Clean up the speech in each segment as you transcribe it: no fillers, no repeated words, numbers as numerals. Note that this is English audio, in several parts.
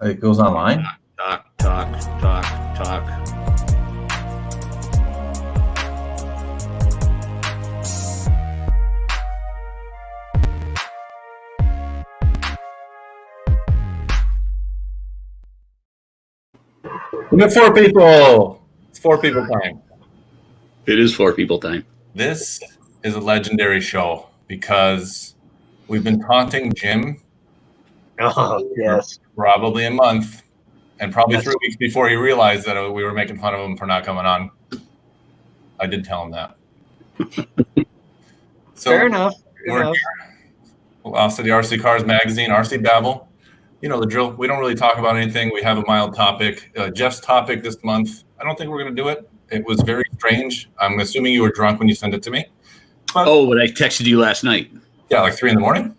It goes online? Talk. We got 4 people. It's 4 people time. It is 4 people time. This is a legendary show because we've been taunting Jim. Oh, yes. Probably a month, and probably 3 weeks before he realized that we were making fun of him for not coming on. I did tell him that. So Fair enough. We're here. Also, the RC Cars magazine, RC Babble. You know the drill. We don't really talk about anything. We have a mild topic. Jeff's topic this month, I don't think we're going to do it. It was very strange. I'm assuming you were drunk when you sent it to me. But I texted you last night. Yeah, like 3 a.m.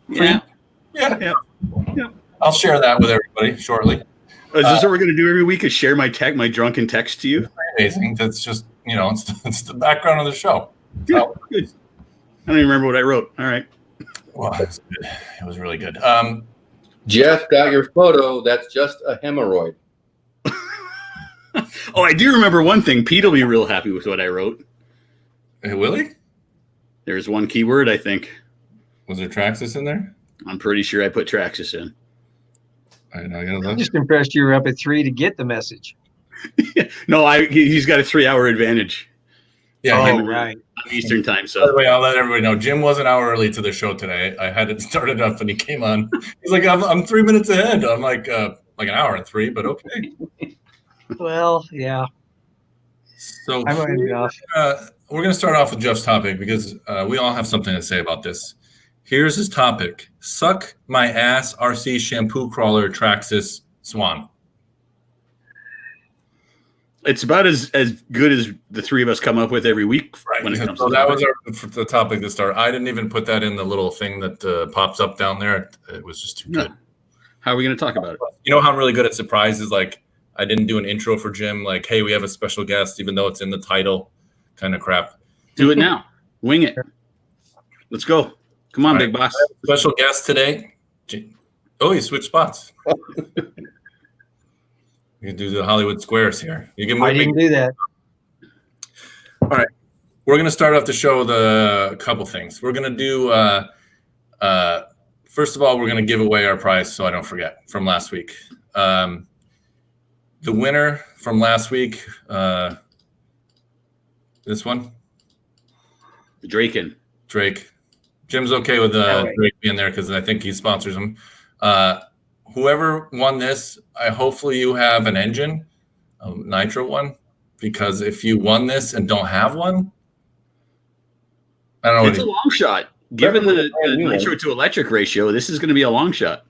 Yeah. I'll share that with everybody shortly. Is this what we're going to do every week? Is share my drunken text to you? Amazing. That's just, it's the background of the show. Yeah, good. I don't even remember what I wrote. All right. Well, it was really good. Jeff got your photo. That's just a hemorrhoid. Oh, I do remember one thing. Pete will be real happy with what I wrote. Hey, Willie? There's one keyword, I think. Was there Traxxas in there? I'm pretty sure I put Traxxas in. I know. I'm just impressed you were up at 3 to get the message. No, he's got a 3-hour advantage. Yeah, right. On Eastern time. So by the way, I'll let everybody know. Jim was an hour early to the show today. I had it started up and he came on. He's like, I'm 3 minutes ahead. I'm like an hour and 3, but okay. Well, yeah. So I'm enough. We're going to start off with Jeff's topic because we all have something to say about this. Here's his topic. Suck my ass RC shampoo crawler Traxxas Swan. It's about as good as the 3 of us come up with every week. Right. When it comes so to that was the topic to start. I didn't even put that in the little thing that pops up down there. It was just too good. How are we going to talk about it? You know how I'm really good at surprises? Like I didn't do an intro for Jim. Like, hey, we have a special guest, even though it's in the title kind of crap. Do it now. Wing it. Let's go. Come on, big boss. Special guest today. Oh, he switched spots. You can do the Hollywood squares here. You can. I didn't do that. All right, we're going to start off the show with a couple things. We're going to do. First of all, we're going to give away our prize, so I don't forget from last week. The winner from last week. This one. Drake. Jim's okay with Drake being there because I think he sponsors him. Whoever won this, hopefully you have an engine, a nitro one, because if you won this and don't have one, I don't know. It's a long shot. Given the nitro to electric ratio, this is going to be a long shot.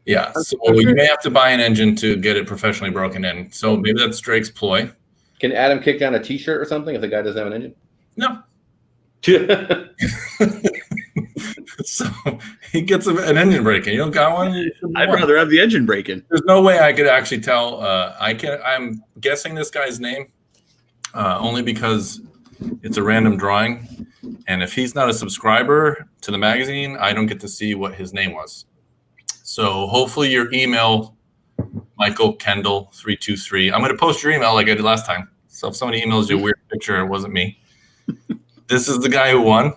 Yeah, so you may have to buy an engine to get it professionally broken in. So maybe that's Drake's ploy. Can Adam kick down a T-shirt or something if the guy doesn't have an engine? No. So he gets an engine breaking. You don't got one? I'd rather have the engine breaking. There's no way I could actually tell. I'm guessing this guy's name only because it's a random drawing. And if he's not a subscriber to the magazine, I don't get to see what his name was. So hopefully your email, Michael Kendall 323. I'm going to post your email like I did last time. So if somebody emails you a weird picture, it wasn't me. This is the guy who won.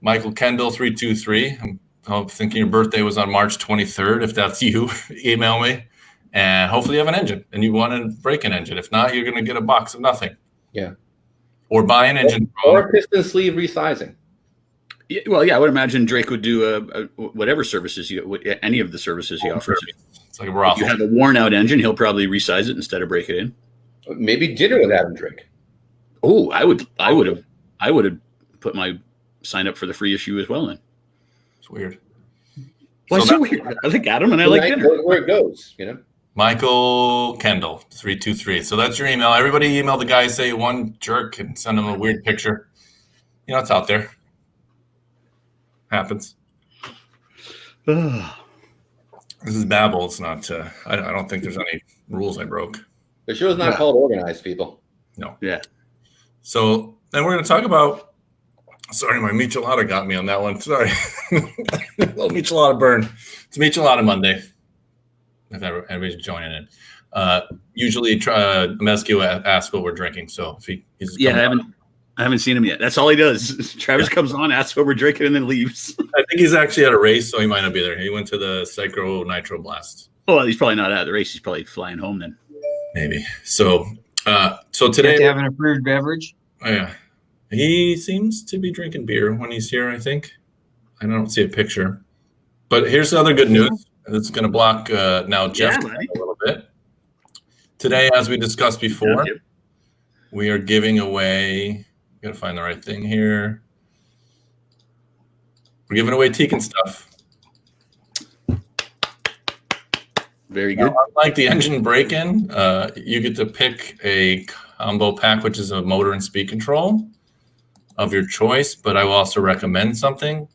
Michael Kendall 323. I'm thinking your birthday was on March 23rd. If that's you, email me. And hopefully you have an engine and you want to break an engine. If not, you're going to get a box of nothing. Yeah. Or buy an engine. Or piston sleeve resizing. Yeah, well, yeah, I would imagine Drake would do whatever services any of the services he offers. It's like a brothel. If you have a worn out engine, he'll probably resize it instead of break it in. Maybe dinner with Adam Drake. Oh, I would have put my sign up for the free issue as well then. It's weird. Well, so weird. I like Adam and I like dinner. Where it goes, Michael Kendall 323. So that's your email. Everybody email the guy, say one jerk, and send him a weird picture. It's out there. Happens. This is Babble. It's not. I don't think there's any rules I broke. The show's not called Organized, people. No. Yeah. So then we're going to talk about. Sorry, my michelada got me on that one. Sorry. Little michelada burn. It's Michelada Monday. if anybody's joining in. Usually, Mescu asks what we're drinking. So if he's I haven't seen him yet. That's all he does. Travis comes on, asks what we're drinking, and then leaves. I think he's actually at a race, so he might not be there. He went to the Psycho Nitro Blast. Oh, well, he's probably not at the race. He's probably flying home then. Maybe. So today, You have to have an approved beverage. Oh, yeah, he seems to be drinking beer when he's here. I think I don't see a picture, but here's the other good news. It's going to block now Jeff a little bit. Today, as we discussed before, we are giving away. Got to find the right thing here. We're giving away Tekin stuff. Very good. Now, unlike the engine break-in, you get to pick a combo pack, which is a motor and speed control of your choice. But I will also recommend something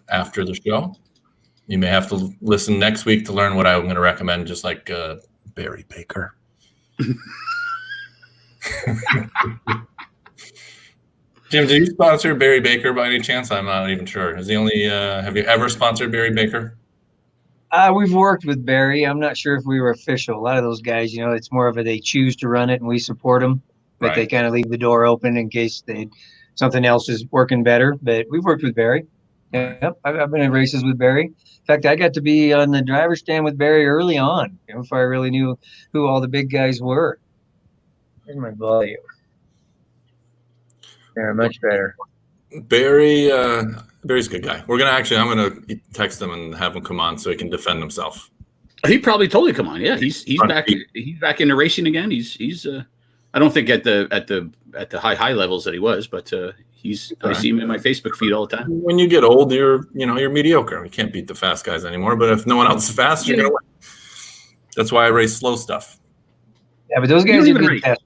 after the show. You may have to listen next week to learn what I'm going to recommend, just like Barry Baker. Jim, do you sponsor Barry Baker by any chance? I'm not even sure. Is he only? Have you ever sponsored Barry Baker? We've worked with Barry. I'm not sure if we were official. A lot of those guys, it's more of a they choose to run it and we support them, but they kind of leave the door open in case something else is working better. But we've worked with Barry. Yep, I've been in races with Barry. In fact, I got to be on the driver's stand with Barry early on, before I really knew who all the big guys were. Here's my volume. They're much better. Barry's a good guy. I'm gonna text him and have him come on so he can defend himself. He probably totally come on. Yeah, he's back. He's back into racing again. He's I don't think at the high levels that he was, but I see him in my Facebook feed all the time. When you get old, you're mediocre. You can't beat the fast guys anymore. But if no one else is fast, you're gonna win. That's why I race slow stuff. Yeah, but those guys are good testers.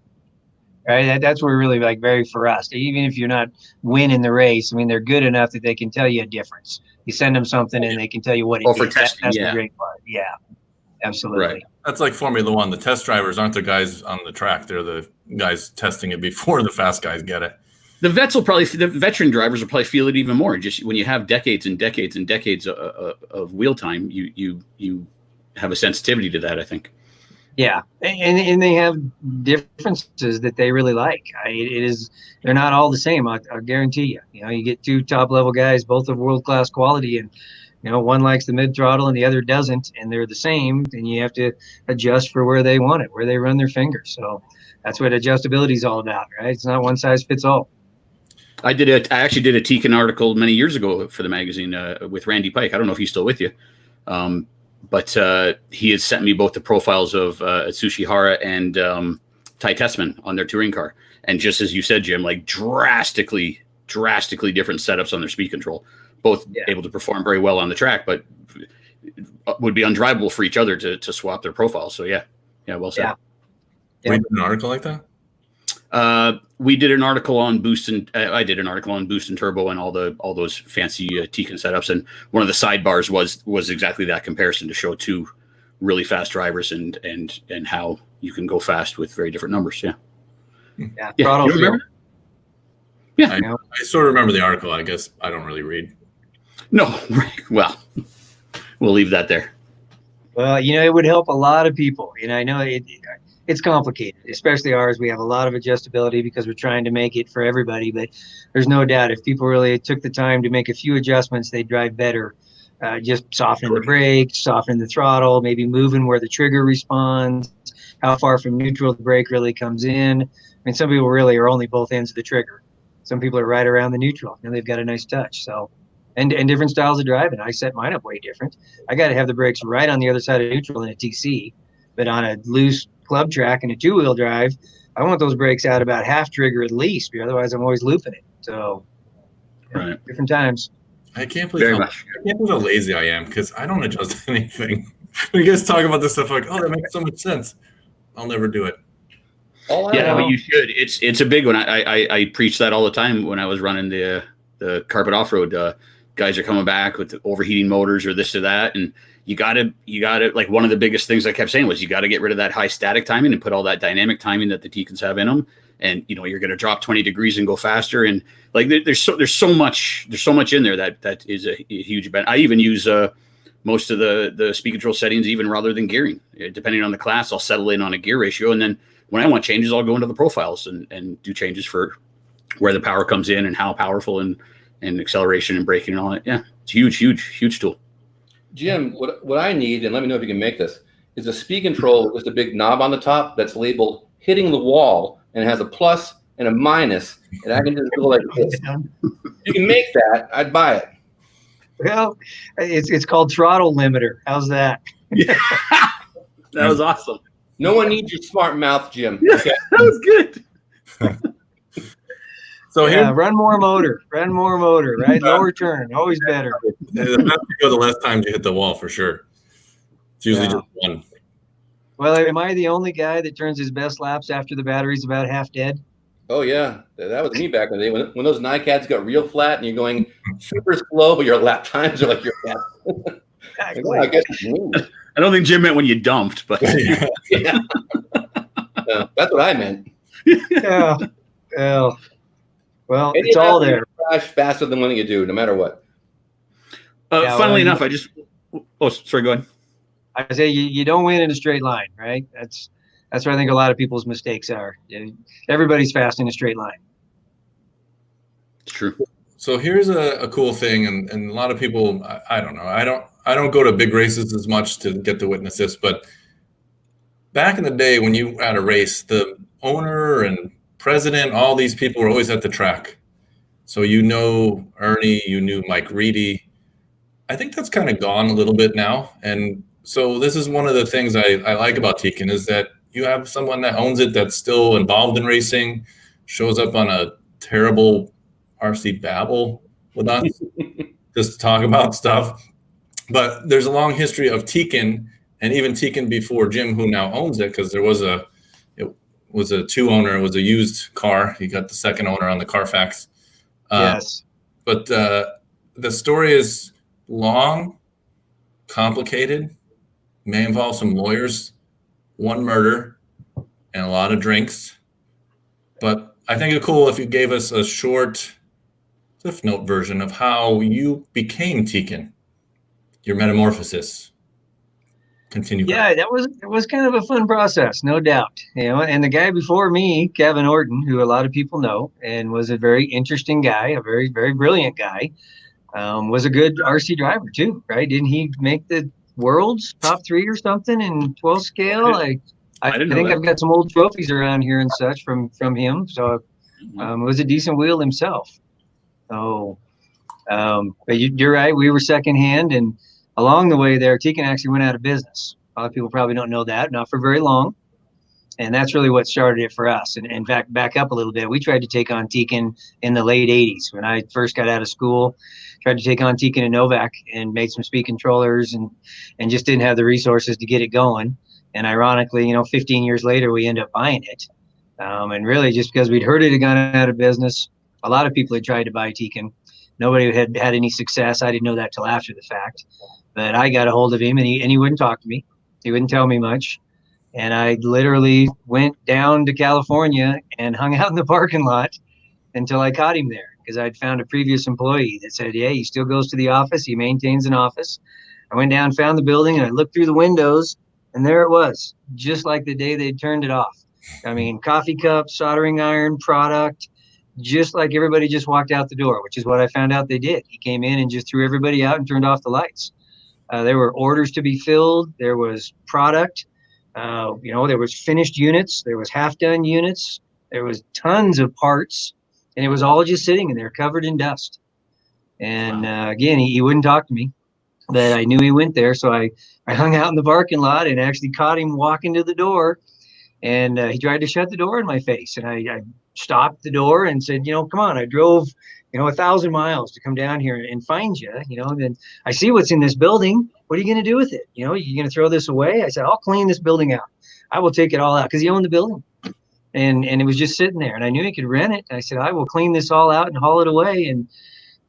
Right, that's where really very for us. Even if you're not winning the race, I mean, they're good enough that they can tell you a difference. You send them something and they can tell you what it is. For testing, that's the great part. Yeah, absolutely. Right. That's like Formula One. The test drivers aren't the guys on the track; they're the guys testing it before the fast guys get it. The veteran drivers will probably feel it even more. Just when you have decades and decades and decades of wheel time, you have a sensitivity to that, I think. Yeah, and they have differences that they really like. They're not all the same. I guarantee you. You get two top level guys, both of world class quality, and one likes the mid throttle and the other doesn't, and they're the same. And you have to adjust for where they want it, where they run their fingers. So that's what adjustability is all about, right? It's not one size fits all. I actually did a Tekin article many years ago for the magazine with Randy Pike. I don't know if he's still with you. But he had sent me both the profiles of Atsushi Hara and Ty Tessman on their touring car. And just as you said, Jim, like drastically different setups on their speed control, both able to perform very well on the track, but would be undrivable for each other to swap their profiles. So yeah, well said. We did an article like that? We did an article on Boost and I did an article on Boost and Turbo and all those fancy Tekin setups. And one of the sidebars was exactly that comparison to show two really fast drivers and how you can go fast with very different numbers. Yeah. Yeah. You remember? Yeah. I sort of remember the article. I guess I don't really read. No. Well, we'll leave that there. Well, it would help a lot of people. I know it's complicated, especially ours. We have a lot of adjustability because we're trying to make it for everybody. But there's no doubt if people really took the time to make a few adjustments, they'd drive better. Just softening the brakes, softening the throttle, maybe moving where the trigger responds, how far from neutral the brake really comes in. I mean, some people really are only both ends of the trigger. Some people are right around the neutral. They've got a nice touch. So, and different styles of driving. I set mine up way different. I got to have the brakes right on the other side of neutral in a TC, but on a loose club track and a two-wheel drive, I want those brakes out about half trigger at least, because otherwise I'm always looping it. So, different times. I can't believe how lazy I am because I don't adjust anything. When you guys talk about this stuff, like, oh, that makes so much sense. I'll never do it. But you should. It's a big one. I preach that all the time when I was running the carpet off-road. Guys are coming back with the overheating motors or this or that, and you gotta like one of the biggest things I kept saying was you got to get rid of that high static timing and put all that dynamic timing that the Tekins have in them. And you're going to drop 20 degrees and go faster. And like there's so much in there that is a huge benefit. I even use most of the speed control settings, even rather than gearing. Depending on the class, I'll settle in on a gear ratio. And then when I want changes, I'll go into the profiles and do changes for where the power comes in and how powerful and acceleration and braking and all that. Yeah, it's huge tool. Jim, what I need, and let me know if you can make this, is a speed control with a big knob on the top that's labeled hitting the wall and has a plus and a minus, and I can just go like this. If you can make that, I'd buy it. Well, it's called throttle limiter. How's that? Yeah. That was awesome. No one needs your smart mouth, Jim. Yeah, okay. That was good. So yeah, run more motor, right? Lower turn, always better. The faster you go, the less times you hit the wall for sure. It's usually just one. Well, am I the only guy that turns his best laps after the battery's about half dead? Oh, yeah. That was me back in the day. When those NiCads got real flat and you're going super slow, but your lap times are like your fast. Exactly. Well, I guess it's me. I don't think Jim meant when you dumped, but Yeah. That's what I meant. Yeah. Well, And it's all there. Crash faster than what you do, no matter what. funnily enough, sorry, go ahead. I say you don't win in a straight line, right? That's where I think a lot of people's mistakes are. Everybody's fast in a straight line. It's true. So here's a cool thing, and a lot of people, I don't know, I don't go to big races as much to get to witness this, but back in the day when you had a race, the owner and president, all these people were always at the track. So Ernie, you knew Mike Reedy. I think that's kind of gone a little bit now. And so this is one of the things I like about Tekin is that you have someone that owns it that's still involved in racing, shows up on a terrible RC Babble with us just to talk about stuff. But there's a long history of Tekin, and even Tekin before Jim, who now owns it, because it was a two-owner, it was a used car. He got the second owner on the Carfax. Yes. But the story is long, complicated, may involve some lawyers, one murder, and a lot of drinks. But I think it'd be cool if you gave us a short Cliff Note version of how you became Tekin, your metamorphosis. Continue. Yeah, it was kind of a fun process, no doubt. And the guy before me, Kevin Orton, who a lot of people know, and was a very interesting guy, a very, very brilliant guy, was a good RC driver too, right? Didn't he make the world's top 3 or something in 12 scale? I think I've got some old trophies around here and such from him. So it was a decent wheel himself. So, but you're right. We were secondhand, and along the way there, Tekin actually went out of business. A lot of people probably don't know that, not for very long. And that's really what started it for us. And in fact, back up a little bit, we tried to take on Tekin in the late 80s. When I first got out of school, tried to take on Tekin and Novak and made some speed controllers and just didn't have the resources to get it going. And ironically, 15 years later, we ended up buying it. And really just because we'd heard it had gone out of business, a lot of people had tried to buy Tekin. Nobody had any success. I didn't know that till after the fact. But I got a hold of him, and he wouldn't talk to me. He wouldn't tell me much. And I literally went down to California and hung out in the parking lot until I caught him there, because I'd found a previous employee that said, yeah, he still goes to the office. He maintains an office. I went down, found the building, and I looked through the windows, and there it was, just like the day they'd turned it off. I mean, coffee cup, soldering iron, product, just like everybody just walked out the door, which is what I found out they did. He came in and just threw everybody out and turned off the lights. There were orders to be filled. There was product. There was finished units. There was half-done units. There was tons of parts, and it was all just sitting in there covered in dust. And again, he wouldn't talk to me, but I knew he went there. So I hung out in the parking lot and actually caught him walking to the door, and he tried to shut the door in my face. And I stopped the door and said, come on, I drove 1,000 miles to come down here and find you, then I see what's in this building. What are you going to do with it? You going to throw this away? I said, I'll clean this building out. I will take it all out, because he owned the building, and it was just sitting there, and I knew he could rent it. I said, I will clean this all out and haul it away.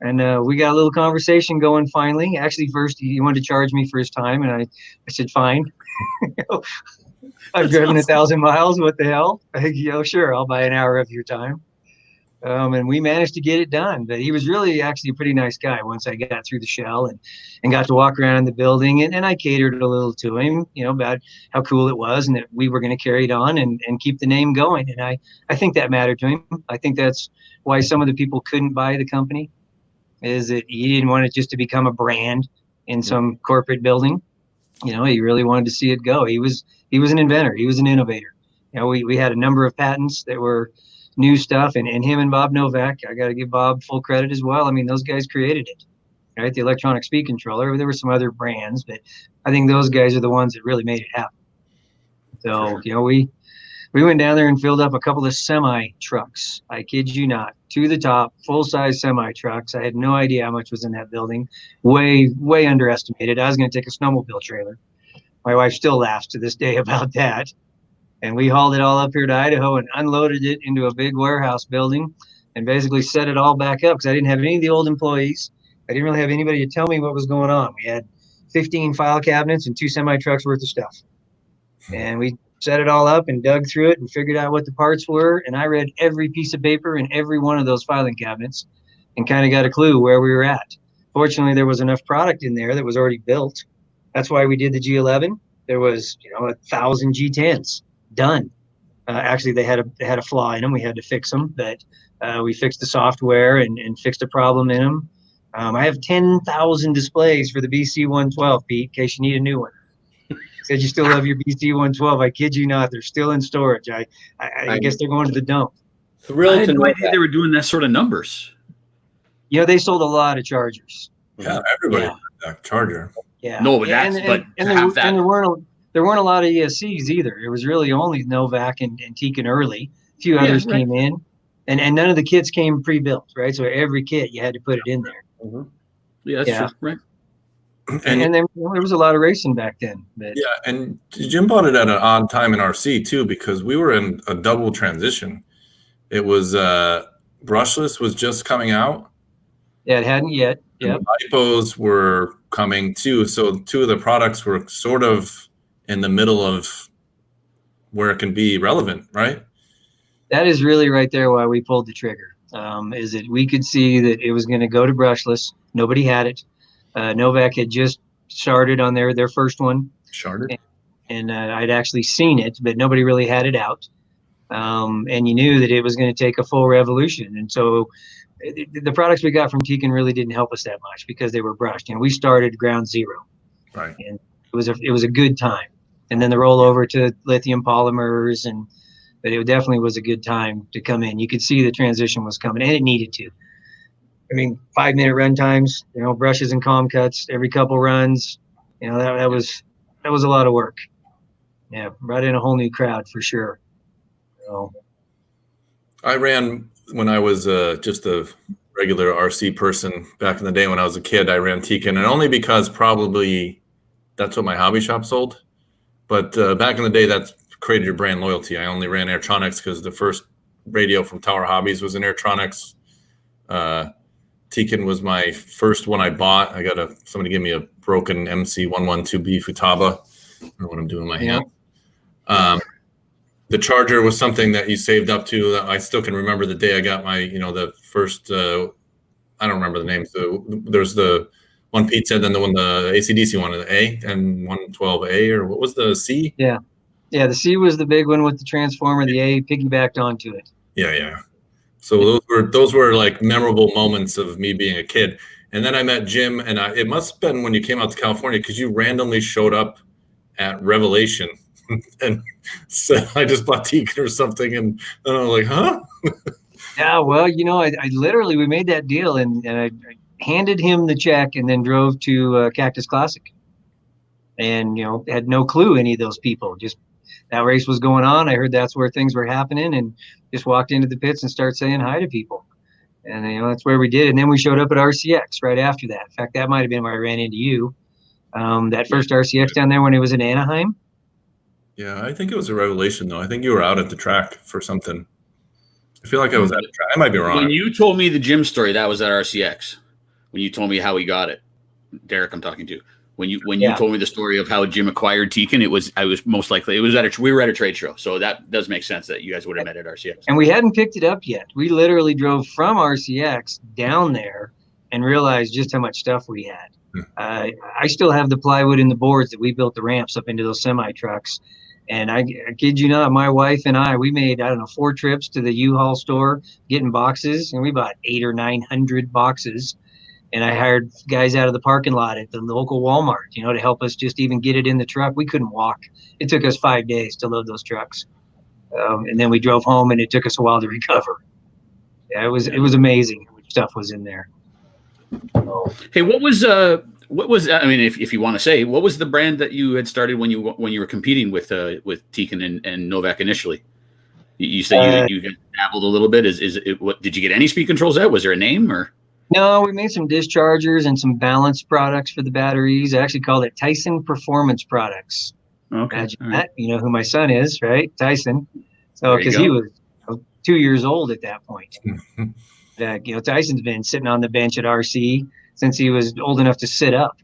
And we got a little conversation going finally. Actually, first he wanted to charge me for his time, and I said, fine. I've driven 1,000 miles. What the hell? Sure, I'll buy an hour of your time. And we managed to get it done. But he was really actually a pretty nice guy once I got through the shell and got to walk around in the building. And I catered a little to him, about how cool it was and that we were going to carry it on and keep the name going. And I think that mattered to him. I think that's why some of the people couldn't buy the company, is that he didn't want it just to become a brand in some corporate building. He really wanted to see it go. He was an inventor. He was an innovator. We had a number of patents that were new stuff, and him and Bob Novak, I got to give Bob full credit as well. I mean, those guys created it, right? The electronic speed controller. There were some other brands, but I think those guys are the ones that really made it happen. So, Sure. We went down there and filled up a couple of semi trucks. I kid you not, to the top, full size semi trucks. I had no idea how much was in that building. Way, way underestimated. I was going to take a snowmobile trailer. My wife still laughs to this day about that. And we hauled it all up here to Idaho and unloaded it into a big warehouse building and basically set it all back up because I didn't have any of the old employees. I didn't really have anybody to tell me what was going on. We had 15 file cabinets and 2 semi trucks worth of stuff. And we set it all up and dug through it and figured out what the parts were. And I read every piece of paper in every one of those filing cabinets and kind of got a clue where we were at. Fortunately, there was enough product in there that was already built. That's why we did the G11. There was, 1,000 G10s done. Actually, they had a flaw in them. We had to fix them, but we fixed the software and fixed a problem in them. I have 10,000 displays for the BC 112, Pete, in case you need a new one. Said you still have your BC 112. I kid you not. They're still in storage. I guess they're going to the dump. I Thrilled had to no know idea that. they were doing that sort of numbers. They sold a lot of chargers. Yeah, everybody Yeah. had that charger. Yeah. No, but and, that's and, but and to have that. there weren't a lot of ESCs either. It was really only Novak and Tekin early. A few others right. came in, and none of the kits came pre-built, right? So every kit you had to put it in there. Mhm. Yeah, that's true. Right. And then there was a lot of racing back then. But Yeah, and Jim bought it at an odd time in RC too, because we were in a double transition. It was brushless was just coming out, yeah, it hadn't yet. and Yeah. the LiPos were coming too. So 2 of the products were sort of in the middle of where it can be relevant, right? That is really right there why we pulled the trigger. Is that we could see that it was going to go to brushless. Nobody had it. Novak had just started on their first one, Sharded. and I'd actually seen it, but nobody really had it out. And you knew that it was going to take a full revolution. And so the products we got from Tekin really didn't help us that much because they were brushed. We started ground zero. Right. And it was a good time. And then the rollover to lithium polymers, but it definitely was a good time to come in. You could see the transition was coming, and it needed to. 5-minute run times, brushes and calm cuts every couple runs. That was a lot of work. Yeah, brought in a whole new crowd for sure. So, I ran when I was just a regular RC person back in the day when I was a kid. I ran Tekin, and only because probably that's what my hobby shop sold. But back in the day, that's created your brand loyalty. I only ran Airtronics because the first radio from Tower Hobbies was an Airtronics. Tekin was my first one I bought. I got somebody gave me a broken MC112B Futaba. I don't know what I'm doing with my hand. The charger was something that you saved up to. I still can remember the day I got my, the first, I don't remember the names. There's the one Pete said, then the AC/DC one, the A and 112A, or what was the C? Yeah. Yeah, the C was the big one with the transformer. The A piggybacked onto it. Yeah. So those were like memorable moments of me being a kid. And then I met Jim, and it must have been when you came out to California because you randomly showed up at Revelation. And said, I just bought Tekin or something. And I was like, huh? Yeah, well, I literally, we made that deal and I handed him the check and then drove to Cactus Classic. And, had no clue any of those people. Just that race was going on. I heard that's where things were happening and just walked into the pits and started saying hi to people. And, that's where we did. And then we showed up at RCX right after that. In fact, that might have been where I ran into you. That first RCX down there when it was in Anaheim. Yeah, I think it was a Revelation, though. I think you were out at the track for something. I feel like I was at the track. I might be wrong. When you told me the Jim story, that was at RCX. When you told me how he got it, Derek, I'm talking to. When you Yeah. told me the story of how Jim acquired Tekin, we were at a trade show, so that does make sense that you guys would have met at RCX. And we hadn't picked it up yet. We literally drove from RCX down there and realized just how much stuff we had. I still have the plywood and the boards that we built the ramps up into those semi trucks. And I kid you not, my wife and we made, 4 trips to the U-Haul store getting boxes, and we bought 800 or 900 boxes. And I hired guys out of the parking lot at the local Walmart, to help us just even get it in the truck. We couldn't walk. It took us 5 days to load those trucks. And then we drove home, and it took us a while to recover. Yeah, it was amazing how much stuff was in there. Hey, what was I mean, if you want to say, what was the brand that you had started when you were competing with Tekin and Novak initially? You said you dabbled a little bit. What did you get any speed controls out? Was there a name or? No, we made some dischargers and some balance products for the batteries. I actually called it Tyson Performance Products. Okay. Imagine that. You know who my son is, right? Tyson. So, because he was 2 years old at that point. Tyson's been sitting on the bench at RC since he was old enough to sit up.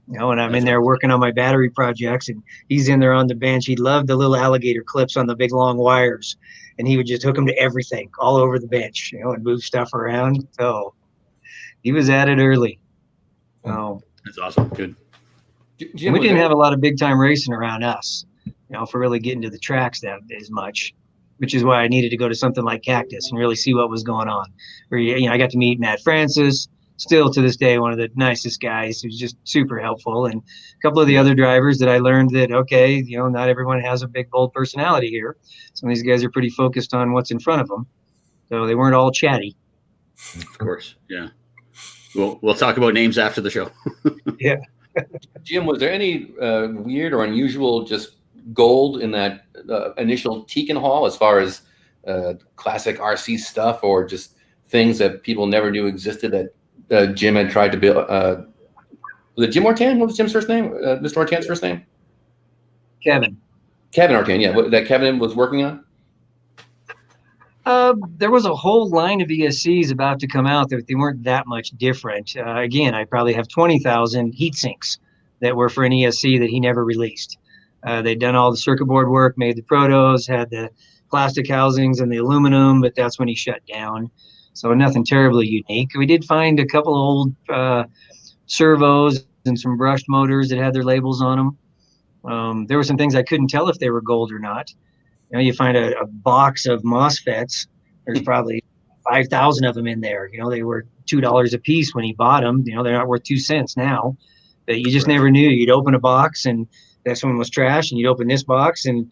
And I'm in there working on my battery projects, and he's in there on the bench. He loved the little alligator clips on the big long wires, and he would just hook them to everything all over the bench, and move stuff around. So he was at it early. Oh, that's awesome. Good. Jim, we didn't have a lot of big time racing around us, for really getting to the tracks that as much, which is why I needed to go to something like Cactus and really see what was going on. Where I got to meet Matt Francis, still to this day one of the nicest guys, who's just super helpful, and a couple of the other drivers that I learned that not everyone has a big bold personality here. Some of these guys are pretty focused on what's in front of them, so they weren't all chatty. Of course, yeah. We'll talk about names after the show. Yeah. Jim, was there any weird or unusual just gold in that initial Tekin haul as far as classic RC stuff, or just things that people never knew existed that Jim had tried to build? Was it Jim Ortan? What was Jim's first name? Mr. Ortan's first name? Kevin Ortan, yeah. That Kevin was working on? There was a whole line of ESCs about to come out that they weren't that much different. Again, I probably have 20,000 heat sinks that were for an ESC that he never released. They'd done all the circuit board work, made the protos, had the plastic housings and the aluminum, but that's when he shut down. So nothing terribly unique. We did find a couple of old servos and some brushed motors that had their labels on them. There were some things I couldn't tell if they were gold or not. You find a box of MOSFETs. There's probably 5,000 of them in there. They were $2 a piece when he bought them. They're not worth 2 cents now. But you just never knew. You'd open a box and this one was trash, and you'd open this box and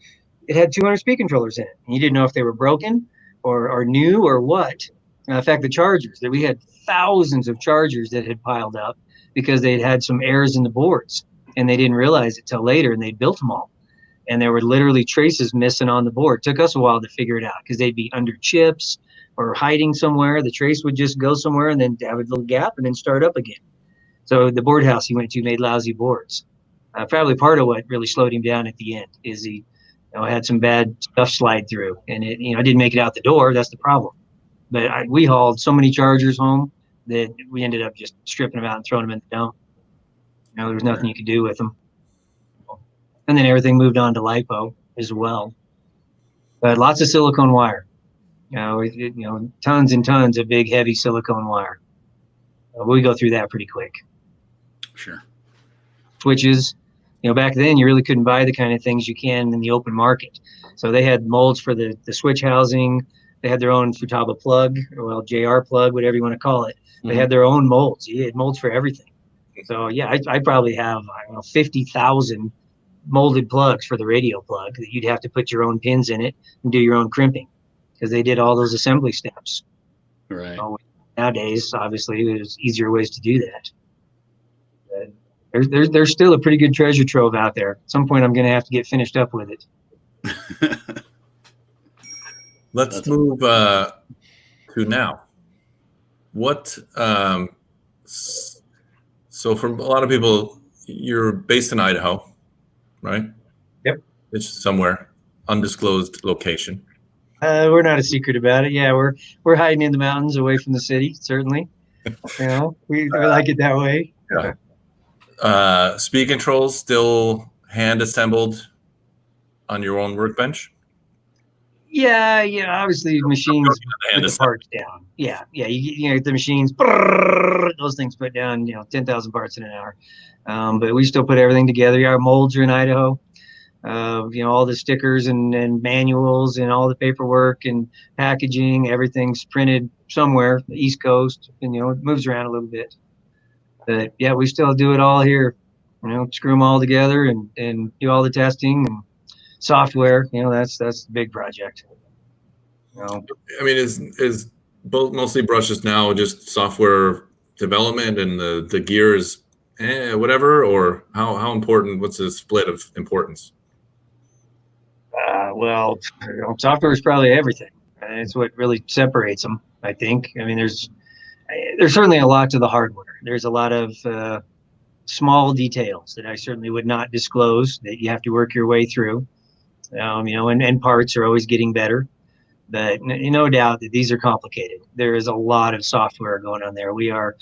it had 200 speed controllers in it. And you didn't know if they were broken or new or what. In fact, the chargers, that we had thousands of chargers that had piled up because they'd had some errors in the boards, and they didn't realize it till later, and they'd built them all. And there were literally traces missing on the board. It took us a while to figure it out because they'd be under chips or hiding somewhere. The trace would just go somewhere and then have a little gap and then start up again. So the board house he went to made lousy boards. Probably part of what really slowed him down at the end is he had some bad stuff slide through, and it didn't make it out the door. That's the problem. But we hauled so many chargers home that we ended up just stripping them out and throwing them in the dump. There was nothing you could do with them. And then everything moved on to LiPo as well. But lots of silicone wire. Tons and tons of big, heavy silicone wire. We go through that pretty quick. Sure. Switches. Back then you really couldn't buy the kind of things you can in the open market. So they had molds for the switch housing. They had their own Futaba plug, or JR plug, whatever you want to call it. They had their own molds. You had molds for everything. So yeah, I probably have 50,000 molded plugs for the radio plug that you'd have to put your own pins in it and do your own crimping, because they did all those assembly steps. Right. So nowadays, obviously, there's easier ways to do that. But there's still a pretty good treasure trove out there. At some point, I'm going to have to get finished up with it. Let's move to now. What? So for a lot of people, you're based in Idaho, right? Yep. It's somewhere undisclosed location. We're not a secret about it. Yeah, we're hiding in the mountains away from the city. Certainly, we like it that way. Yeah. Speed controls still hand assembled on your own workbench? Yeah, obviously machines Hand put the assembled. parts down. Yeah, you know the machines, those things put down 10,000 parts in an hour. But we still put everything together. Our molds are in Idaho. All the stickers and manuals and all the paperwork and packaging, everything's printed somewhere, the East Coast, and it moves around a little bit. But yeah, we still do it all here. Screw them all together and do all the testing and software. That's the big project. I mean, is both mostly brushless now just software development and the gear is whatever, or how important? What's the split of importance? Well, software is probably everything. It's what really separates them, I think. I mean, there's certainly a lot to the hardware. There's a lot of small details that I certainly would not disclose that you have to work your way through. And parts are always getting better. But no doubt that these are complicated. There is a lot of software going on there. We are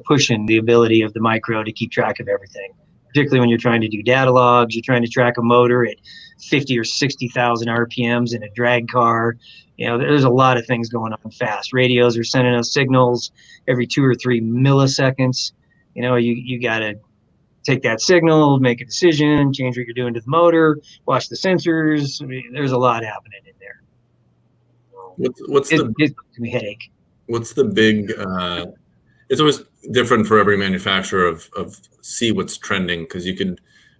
pushing the ability of the micro to keep track of everything, particularly when you're trying to do data logs. You're trying to track a motor at 50 or 60,000 RPMs in a drag car. There's a lot of things going on fast. Radios are sending us signals every 2 or 3 milliseconds. You got to take that signal, make a decision, change what you're doing to the motor, watch the sensors. I mean, there's a lot happening in there. What's it's a headache. What's the big? It's always different for every manufacturer of see what's trending, because you can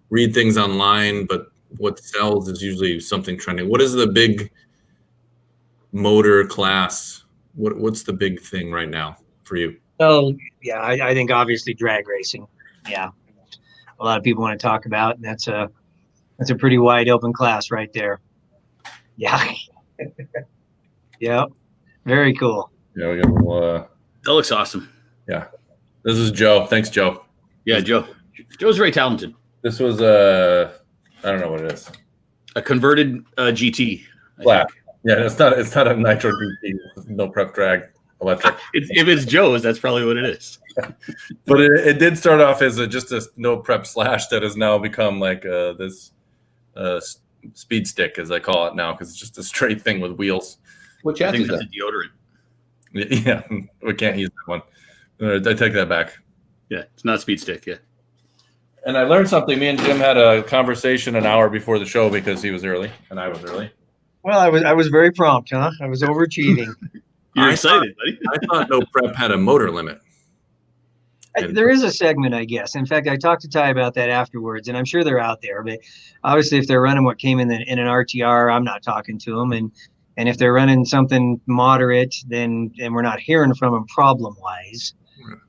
read things online, but what sells is usually something trending. What is the big motor class? What's the big thing right now for you? Oh yeah, I think obviously drag racing. Yeah, a lot of people want to talk about, and that's a pretty wide open class right there. Yeah. Yeah, very cool. Yeah, we got a little, That looks awesome. yeah. This is Joe. Thanks, Joe. Yeah, Joe. Joe's very talented. This was I don't know what it is. A converted GT. I Flat. think. Yeah, it's not a nitro GT. No prep drag electric. If it's Joe's, that's probably what it is. But it did start off as just a no prep slash that has now become like this speed stick, as I call it now, because it's just a straight thing with wheels. What I chassis think is that's that? a deodorant. Yeah, we can't use that one. I take that back. Yeah, it's not speed stick. Yeah. And I learned something. Me and Jim had a conversation an hour before the show because he was early and I was early. Well, I was very prompt, huh? I was overachieving. You're I excited, buddy. I thought no prep had a motor limit. There is a segment, I guess. In fact, I talked to Ty about that afterwards, and I'm sure they're out there. But obviously, if they're running what came in an RTR, I'm not talking to them. And if they're running something moderate, then we're not hearing from them problem-wise.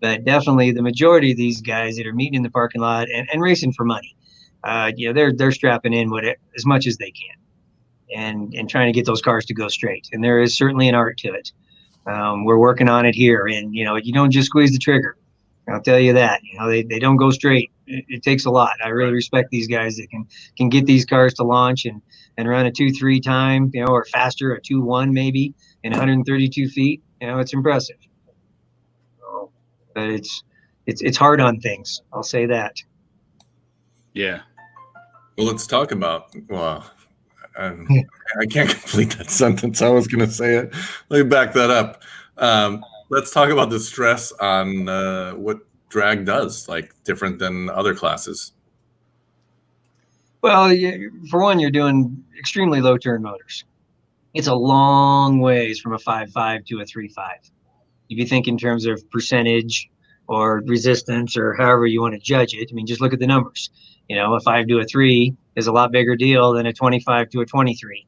But definitely, the majority of these guys that are meeting in the parking lot and racing for money, they're strapping in as much as they can, and trying to get those cars to go straight. And there is certainly an art to it. We're working on it here, and you don't just squeeze the trigger. I'll tell you that. They don't go straight. It takes a lot. I really respect these guys that can get these cars to launch and run a 2.3 time, or faster, a 2.1 maybe, in 132 feet. It's impressive. But it's hard on things. I'll say that. Yeah. Well, let's talk about. Well, I can't complete that sentence. I was going to say it. Let me back that up. Let's talk about the stress on what drag does, like different than other classes. Well, for one, you're doing extremely low turn motors. It's a long ways from a 5.5 to a 3.5. If you think in terms of percentage or resistance or however you want to judge it, I mean, just look at the numbers. A 5 to a 3 is a lot bigger deal than a 25 to a 23.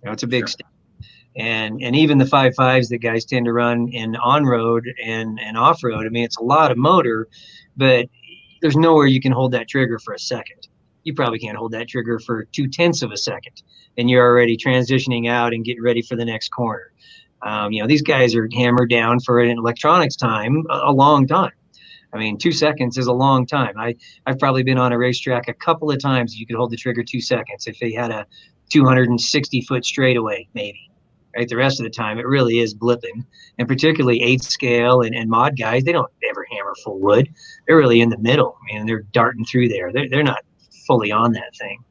It's a big step. And even the 5.5s that guys tend to run in on-road and off-road, I mean, it's a lot of motor, but there's nowhere you can hold that trigger for a second. You probably can't hold that trigger for 0.2 of a second, and you're already transitioning out and getting ready for the next corner. These guys are hammered down for an electronics time, a long time. I mean, 2 seconds is a long time. I've probably been on a racetrack a couple of times. You could hold the trigger 2 seconds if they had a 260-foot straightaway, maybe. right? The rest of the time, it really is blipping, and particularly 8 scale and mod guys, they don't ever hammer full wood. They're really in the middle, and they're darting through there. They're not fully on that thing.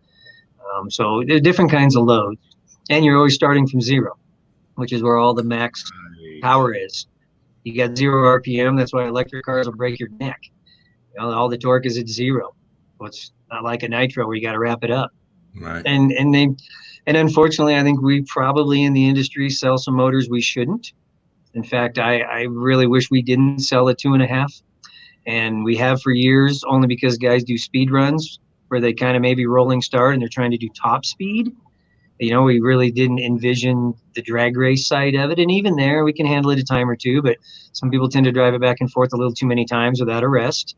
So there are different kinds of loads, and you're always starting from zero, which is where all the max power is. You got 0 RPM. That's why electric cars will break your neck. You know, all the torque is at 0. Well, it's not like a nitro where you got to wrap it up. Right. And unfortunately, I think we probably in the industry sell some motors we shouldn't. In fact, I really wish we didn't sell a 2.5, and we have for years, only because guys do speed runs where they kind of maybe rolling start and they're trying to do top speed. You know, we really didn't envision the drag race side of it. And even there, we can handle it a time or two, but some people tend to drive it back and forth a little too many times without a rest.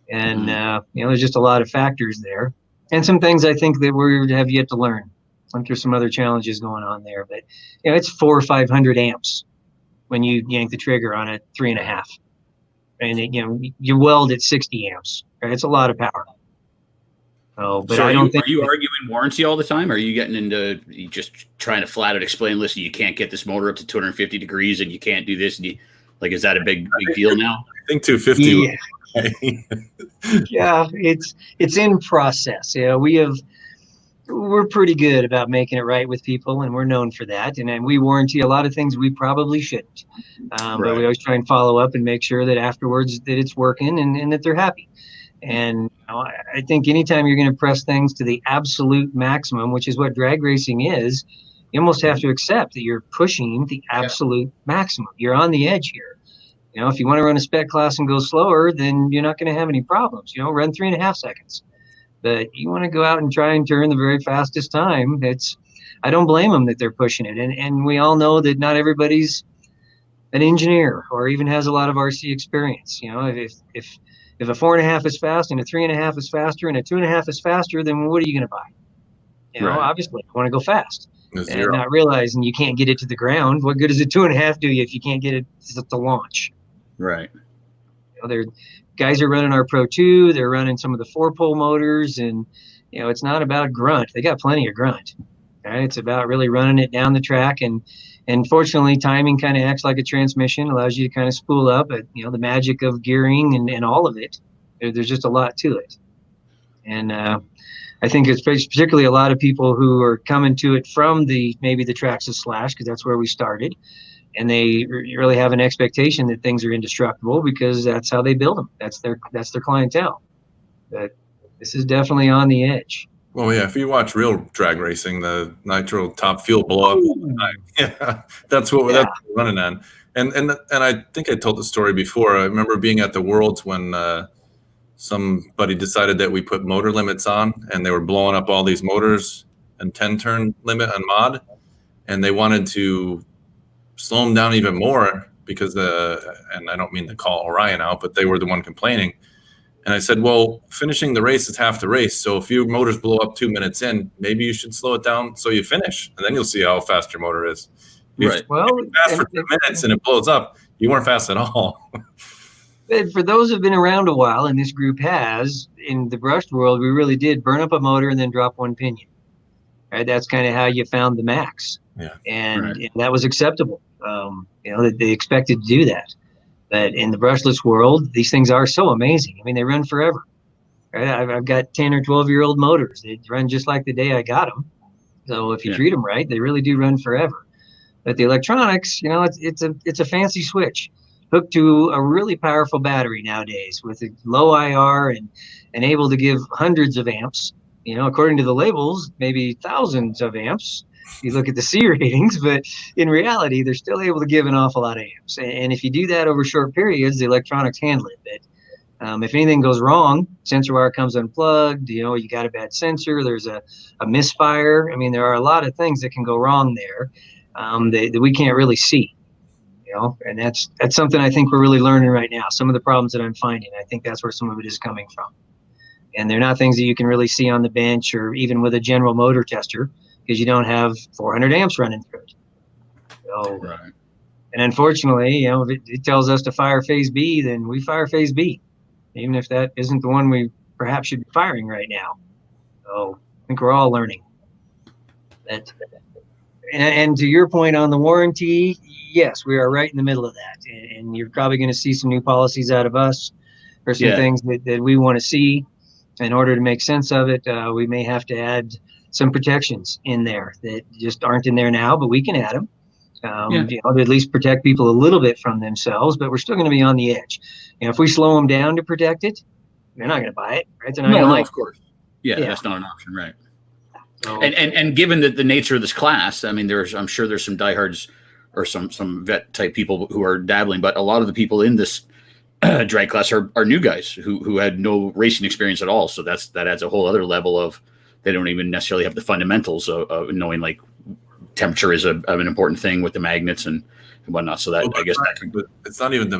And, you know, there's just a lot of factors there. And some things I think that we have yet to learn. I think there's some other challenges going on there. But, you know, it's 400 or 500 amps when you yank the trigger on a 3.5. And, you know, you weld at 60 amps. Right? It's a lot of power. Oh, but so I don't think. Are you arguing warranty all the time? Or are you getting into you just trying to flat out explain, listen, you can't get this motor up to 250 degrees and you can't do this? And like, is that a big deal now? I think 250. Yeah. Yeah, it's in process. Yeah, we're pretty good about making it right with people, and we're known for that. And we warranty a lot of things we probably shouldn't. But we always try and follow up and make sure that afterwards that it's working and that they're happy. And you know, I think anytime you're going to press things to the absolute maximum, which is what drag racing is, you almost have to accept that you're pushing the absolute maximum. You're on the edge here. You know, if you want to run a spec class and go slower, then you're not going to have any problems. You know, run 3.5 seconds. But you want to go out and try and turn the very fastest time. I don't blame them that they're pushing it. And we all know that not everybody's an engineer or even has a lot of RC experience. You know, if a 4.5 is fast and a 3.5 is faster and a 2.5 is faster, then what are you going to buy? You know, obviously, you want to go fast. And not realizing you can't get it to the ground. What good does a 2.5 do you if you can't get it to launch? Right. You know, guys are running our Pro 2. They're running some of the 4-pole motors, and you know, it's not about grunt. They got plenty of grunt. Right? It's about really running it down the track, and fortunately, timing kind of acts like a transmission, allows you to kind of spool up. But you know, the magic of gearing and all of it. There's just a lot to it, and I think it's particularly a lot of people who are coming to it from maybe the Traxxas Slash, because that's where we started. And they really have an expectation that things are indestructible because that's how they build them. That's their clientele. But this is definitely on the edge. Well, yeah, if you watch real drag racing, the nitro top fuel blow up all the time. Yeah, that's what we're running on. And I think I told the story before. I remember being at the Worlds when somebody decided that we put motor limits on, and they were blowing up all these motors and 10-turn limit on mod, and they wanted to slow them down even more because and I don't mean to call Orion out, but they were the one complaining. And I said, well, finishing the race is half the race. So if your motors blow up 2 minutes in, maybe you should slow it down so you finish, and then you'll see how fast your motor is. Right. Well, fast for 2 minutes and it blows up, you weren't fast at all. For those who've been around a while, and this group has, in the brushed world, we really did burn up a motor and then drop one pinion. Right? That's kind of how you found the max. Yeah. And that was acceptable. You know, that they expected to do that. But in the brushless world, these things are so amazing. I mean, they run forever. Right? I've got 10 or 12-year-old motors. They run just like the day I got them. So if you treat them right, they really do run forever. But the electronics, you know, it's a fancy switch hooked to a really powerful battery nowadays with a low IR and able to give hundreds of amps. You know, according to the labels, maybe thousands of amps. You look at the C ratings, but in reality, they're still able to give an awful lot of amps. And if you do that over short periods, the electronics handle it. But if anything goes wrong, sensor wire comes unplugged, you know, you got a bad sensor, there's a misfire. I mean, there are a lot of things that can go wrong there that we can't really see, you know, and that's something I think we're really learning right now. Some of the problems that I'm finding, I think that's where some of it is coming from. And they're not things that you can really see on the bench or even with a general motor tester, because you don't have 400 amps running through it. So, and unfortunately, you know, if it tells us to fire phase B, then we fire phase B, even if that isn't the one we perhaps should be firing right now. So I think we're all learning. And to your point on the warranty, yes, we are right in the middle of that. And you're probably going to see some new policies out of us, or some things that we want to see. In order to make sense of it, we may have to add some protections in there that just aren't in there now, but we can add them. To at least protect people a little bit from themselves, but we're still going to be on the edge. If we slow them down to protect it, they're not going to buy it, right? They're not No, like of course. Yeah, that's not an option, right? So, And given the nature of this class, I mean, I'm sure there's some diehards or some vet type people who are dabbling, but a lot of the people in this drag class are new guys who had no racing experience at all. So that adds a whole other level of, they don't even necessarily have the fundamentals of knowing like temperature is an important thing with the magnets and whatnot. So that, I guess it's not even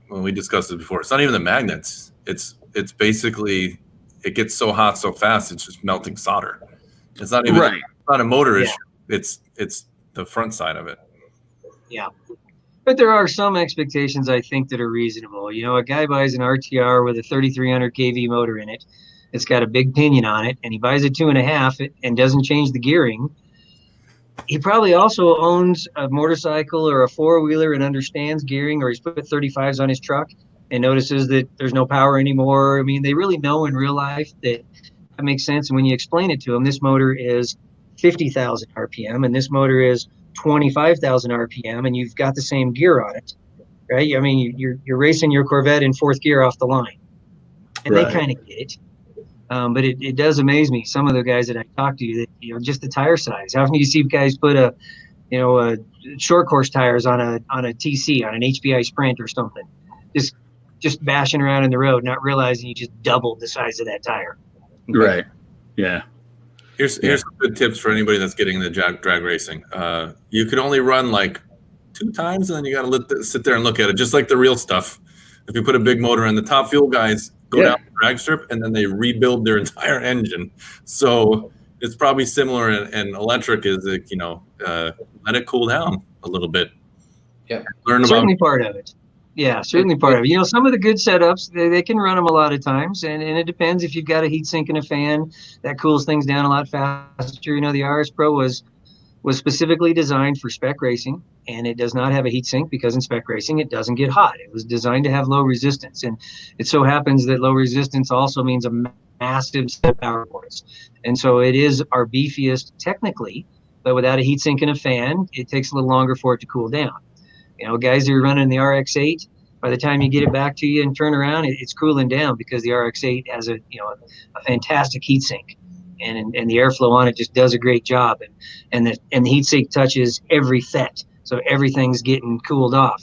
when we discussed it before, it's not even the magnets. It's basically, it gets so hot so fast, it's just melting solder. It's not even it's not a motor issue. It's the front side of it. Yeah. But there are some expectations, I think, that are reasonable. A guy buys an RTR with a 3,300 kV motor in it. It's got a big pinion on it, and he buys a 2.5 and doesn't change the gearing. He probably also owns a motorcycle or a four-wheeler and understands gearing, or he's put 35s on his truck and notices that there's no power anymore. I mean, they really know in real life that makes sense. And when you explain it to them, this motor is 50,000 RPM and this motor is 25,000 RPM, and you've got the same gear on it, right? I mean, you're racing your Corvette in fourth gear off the line, and they kind of get it. But it does amaze me, some of the guys that I talk to, that just the tire size. How often do you see guys put a short course tires on a TC, on an HPI Sprint or something, just bashing around in the road, not realizing you just doubled the size of that tire. Right. Yeah. Here's some good tips for anybody that's getting into drag racing. You could only run like 2 times, and then you got to sit there and look at it, just like the real stuff. If you put a big motor in, the top fuel guys go down the drag strip, and then they rebuild their entire engine. So it's probably similar in electric. Is like, let it cool down a little bit. Yeah, certainly part of it. Yeah, certainly part of it. Some of the good setups, they can run them a lot of times, and it depends if you've got a heat sink and a fan that cools things down a lot faster. The RS Pro was specifically designed for spec racing, and it does not have a heat sink because in spec racing it doesn't get hot. It was designed to have low resistance, and it so happens that low resistance also means a massive set of power boards, and so it is our beefiest technically, but without a heat sink and a fan, it takes a little longer for it to cool down. Guys that are running the RX-8, by the time you get it back to you and turn around, it's cooling down because the RX-8 has a fantastic heat sink, and the airflow on it just does a great job, and the heat sink touches every FET, so everything's getting cooled off.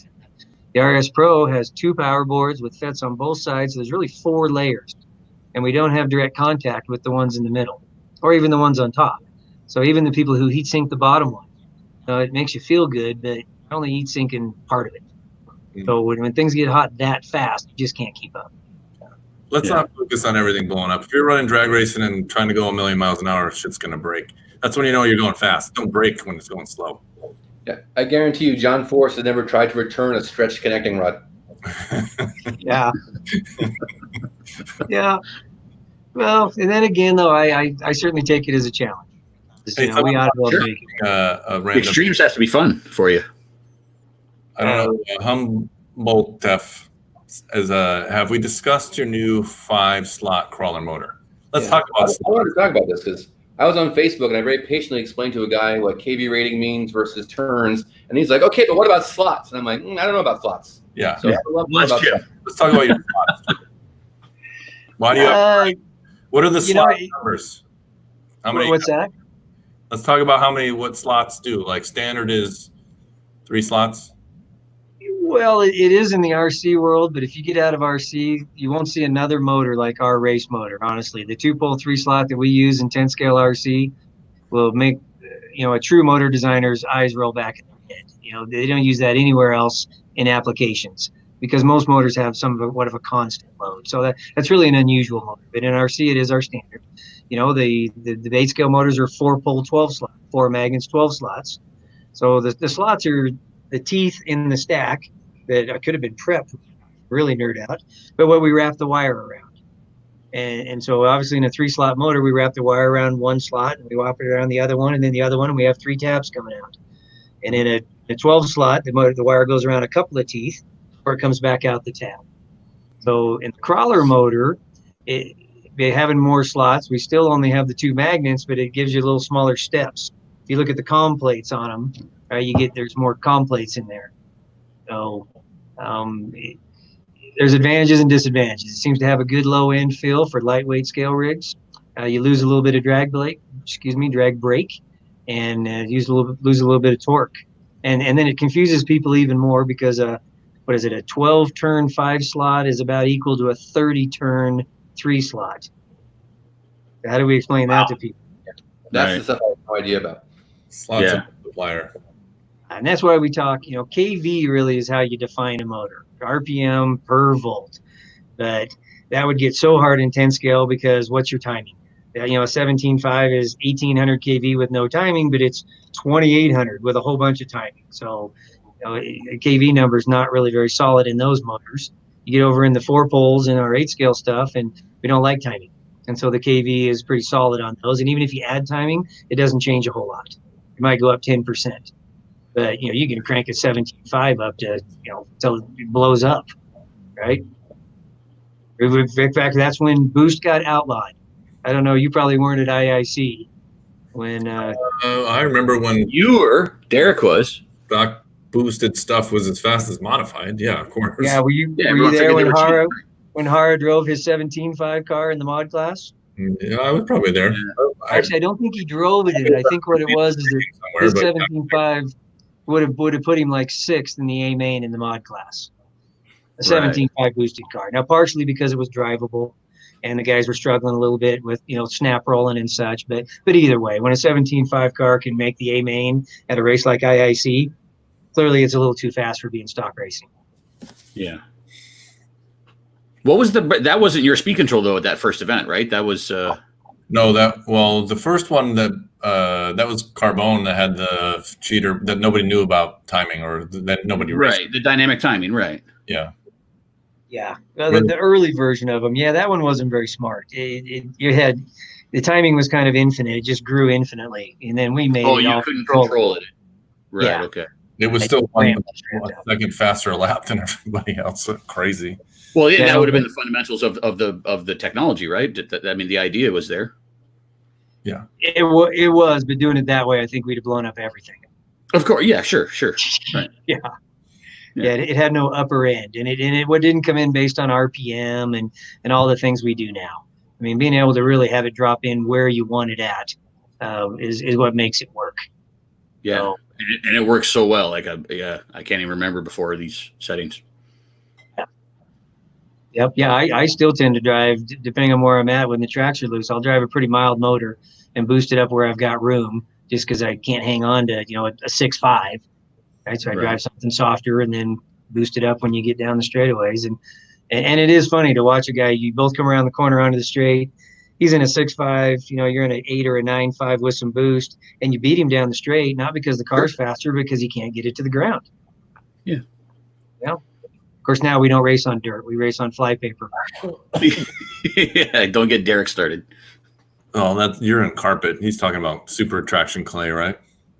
The RS Pro has 2 power boards with FETs on both sides, so there's really 4 layers, and we don't have direct contact with the ones in the middle, or even the ones on top. So even the people who heat sink the bottom one, it makes you feel good, but only heat sinking part of it. So when things get hot that fast, you just can't keep up. Let's not focus on everything blowing up. If you're running drag racing and trying to go 1,000,000 miles an hour, shit's going to break. That's when you know you're going fast. Don't brake when it's going slow. Yeah, I guarantee you, John Force has never tried to return a stretched connecting rod. Yeah. Yeah. Well, and then again, though, I certainly take it as a challenge. We ought to make it. Extremes has to be fun for you. I don't know. Humboldt have we discussed your new 5-slot crawler motor? Let's talk about. I wanted to talk about this because I was on Facebook and I very patiently explained to a guy what KV rating means versus turns, and he's like, "Okay, but what about slots?" And I'm like, "I don't know about slots." Yeah. So let's talk about your slots. Why do you? What are the slot numbers? How many? What's that? Let's talk about what slots do. Like standard is 3 slots. Well, it is in the RC world, but if you get out of RC, you won't see another motor like our race motor. Honestly, the 2-pole 3-slot that we use in 10 scale RC will make a true motor designer's eyes roll back in their head. They don't use that anywhere else in applications because most motors have somewhat of a constant load. So that's really an unusual motor. But in RC, it is our standard. The 8 scale motors are 4-pole 12 slot, 4 magnets 12 slots. So the slots are the teeth in the stack that could have been prepped, really nerd out, but what we wrap the wire around. And so obviously in a 3-slot motor, we wrap the wire around one slot and we wrap it around the other one and then the other one, and we have 3 tabs coming out. And in a 12 slot, the wire goes around a couple of teeth before it comes back out the tab. So in the crawler motor, by having more slots, we still only have the 2 magnets, but it gives you a little smaller steps. If you look at the comm plates on them, right, there's more comm plates in there. So there's advantages and disadvantages. It seems to have a good low end feel for lightweight scale rigs. You lose a little bit of drag brake, and lose a little bit of torque. And then it confuses people even more because what is it? A 12-turn 5-slot is about equal to a 30-turn 3-slot. How do we explain that to people? That's the stuff I have no idea about. Slots of multiplier. And that's why we talk, KV really is how you define a motor, RPM per volt. But that would get so hard in 10 scale because what's your timing? A 17.5 is 1800 kV with no timing, but it's 2800 with a whole bunch of timing. So a kV number is not really very solid in those motors. You get over in the 4 poles in our 8 scale stuff, and we don't like timing. And so the kV is pretty solid on those. And even if you add timing, it doesn't change a whole lot. It might go up 10%. But, you can crank a 17.5 up to, until it blows up, right? In fact, that's when boost got outlawed. I don't know. You probably weren't at IIC when. I remember when Derek was. stock boosted stuff was as fast as modified. Yeah, of course. Yeah, were you there when Hara drove his 17.5 car in the mod class? Yeah, I was probably there. Actually, I don't think he drove it. I think what it was is that his 17.5 would have put him like 6th in the A main in the mod class. A 17.5 boosted car. Now, partially because it was drivable, and the guys were struggling a little bit with snap rolling and such. But either way, when a 17.5 car can make the A main at a race like IIC, clearly it's a little too fast for being stock racing. Yeah. What was that wasn't your speed control though at that first event, right? That was no, the first one that was Carbone that had the cheater that nobody knew about timing or that nobody raced. The dynamic timing, right? Yeah. Yeah, the early version of them. Yeah, that one wasn't very smart. You had the timing was kind of infinite. It just grew infinitely, and then we made. Oh, you couldn't control it. Right. Yeah. Okay. It was still one second faster lap than everybody else. Crazy. Well, yeah, that would have been the fundamentals of the technology, right? I mean, the idea was there. Yeah. It was, but doing it that way, I think we'd have blown up everything. Of course. Yeah. Sure. Right. Yeah, it had no upper end, and it didn't come in based on RPM and all the things we do now. I mean, being able to really have it drop in where you want it at is what makes it work. Yeah, so, and it works so well. Like, I can't even remember before these settings. Yep. Yeah, I still tend to drive, depending on where I'm at when the tracks are loose. I'll drive a pretty mild motor and boost it up where I've got room, just because I can't hang on to a 6.5. Right, so I drive something softer and then boost it up when you get down the straightaways, and it is funny to watch a guy. You both come around the corner onto the straight. He's in a 6.5. You're in an 8 or a 9.5 with some boost, and you beat him down the straight, not because the car's faster, because he can't get it to the ground. Yeah. Yeah. Of course, now we don't race on dirt. We race on flypaper. Yeah, don't get Derek started. Oh, you're in carpet. He's talking about super traction clay, right?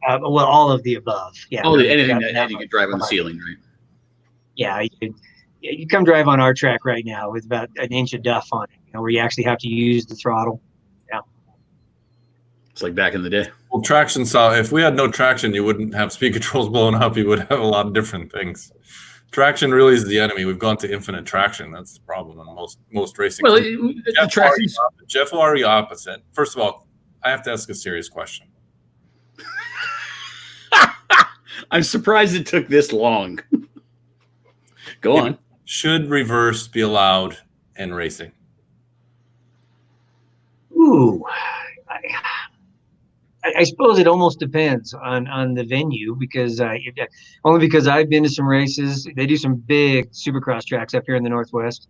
Well, all of the above. Yeah. Anything that you could drive on the ceiling, right? Yeah. You come drive on our track right now with about an inch of duff on it, where you actually have to use the throttle. Yeah. It's like back in the day. Well, traction if we had no traction, you wouldn't have speed controls blown up. You would have a lot of different things. Traction really is the enemy. We've gone to infinite traction. That's the problem in most racing. Well, the traction. Jeff will argue opposite. First of all, I have to ask a serious question. I'm surprised it took this long. Go on. Should reverse be allowed in racing? Ooh, I suppose it almost depends on the venue, because only because I've been to some races. They do some big supercross tracks up here in the Northwest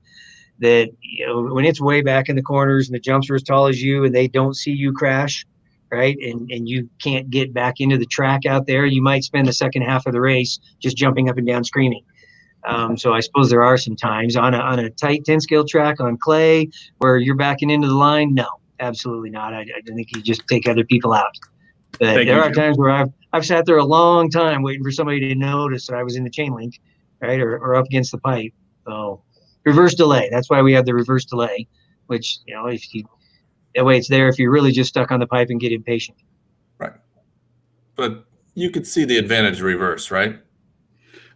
that, when it's way back in the corners and the jumps are as tall as you and they don't see you crash, right? And you can't get back into the track out there. You might spend the second half of the race just jumping up and down screaming. So I suppose there are some times on a tight 10 scale track on clay where you're backing into the line. No, absolutely not. I think you just take other people out. But there are times where I've sat there a long time waiting for somebody to notice that I was in the chain link, right, or up against the pipe. So reverse delay. That's why we have the reverse delay, which, that way it's there if you're really just stuck on the pipe and get impatient. Right. But you could see the advantage of reverse, right?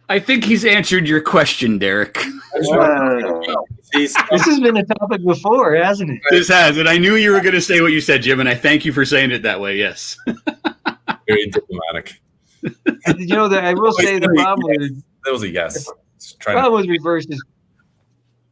I think he's answered your question, Derek. This has been a topic before, hasn't it? This has, and I knew you were going to say what you said, Jim, and I thank you for saying it that way. Yes. Very diplomatic. I will say the problem is that was a yes. The problem with reverse is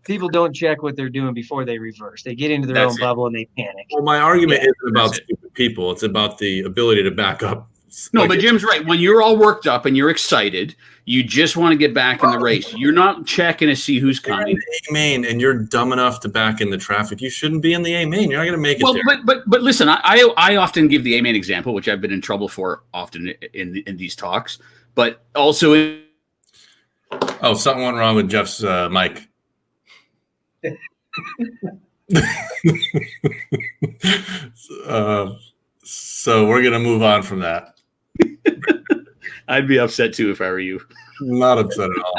people don't check what they're doing before they reverse. They get into their own bubble and they panic. Well, my argument isn't about stupid people. It's about the ability to back up. No, but Jim's right. When you're all worked up and you're excited, you just want to get back in the race. You're not checking to see who's coming. You're in the A main and you're dumb enough to back in the traffic. You shouldn't be in the A main. You're not going to make it there. But listen, I often give the A main example, which I've been in trouble for often in these talks, but also something went wrong with Jeff's mic. So we're going to move on from that. I'd be upset too if I were you. Not upset at all.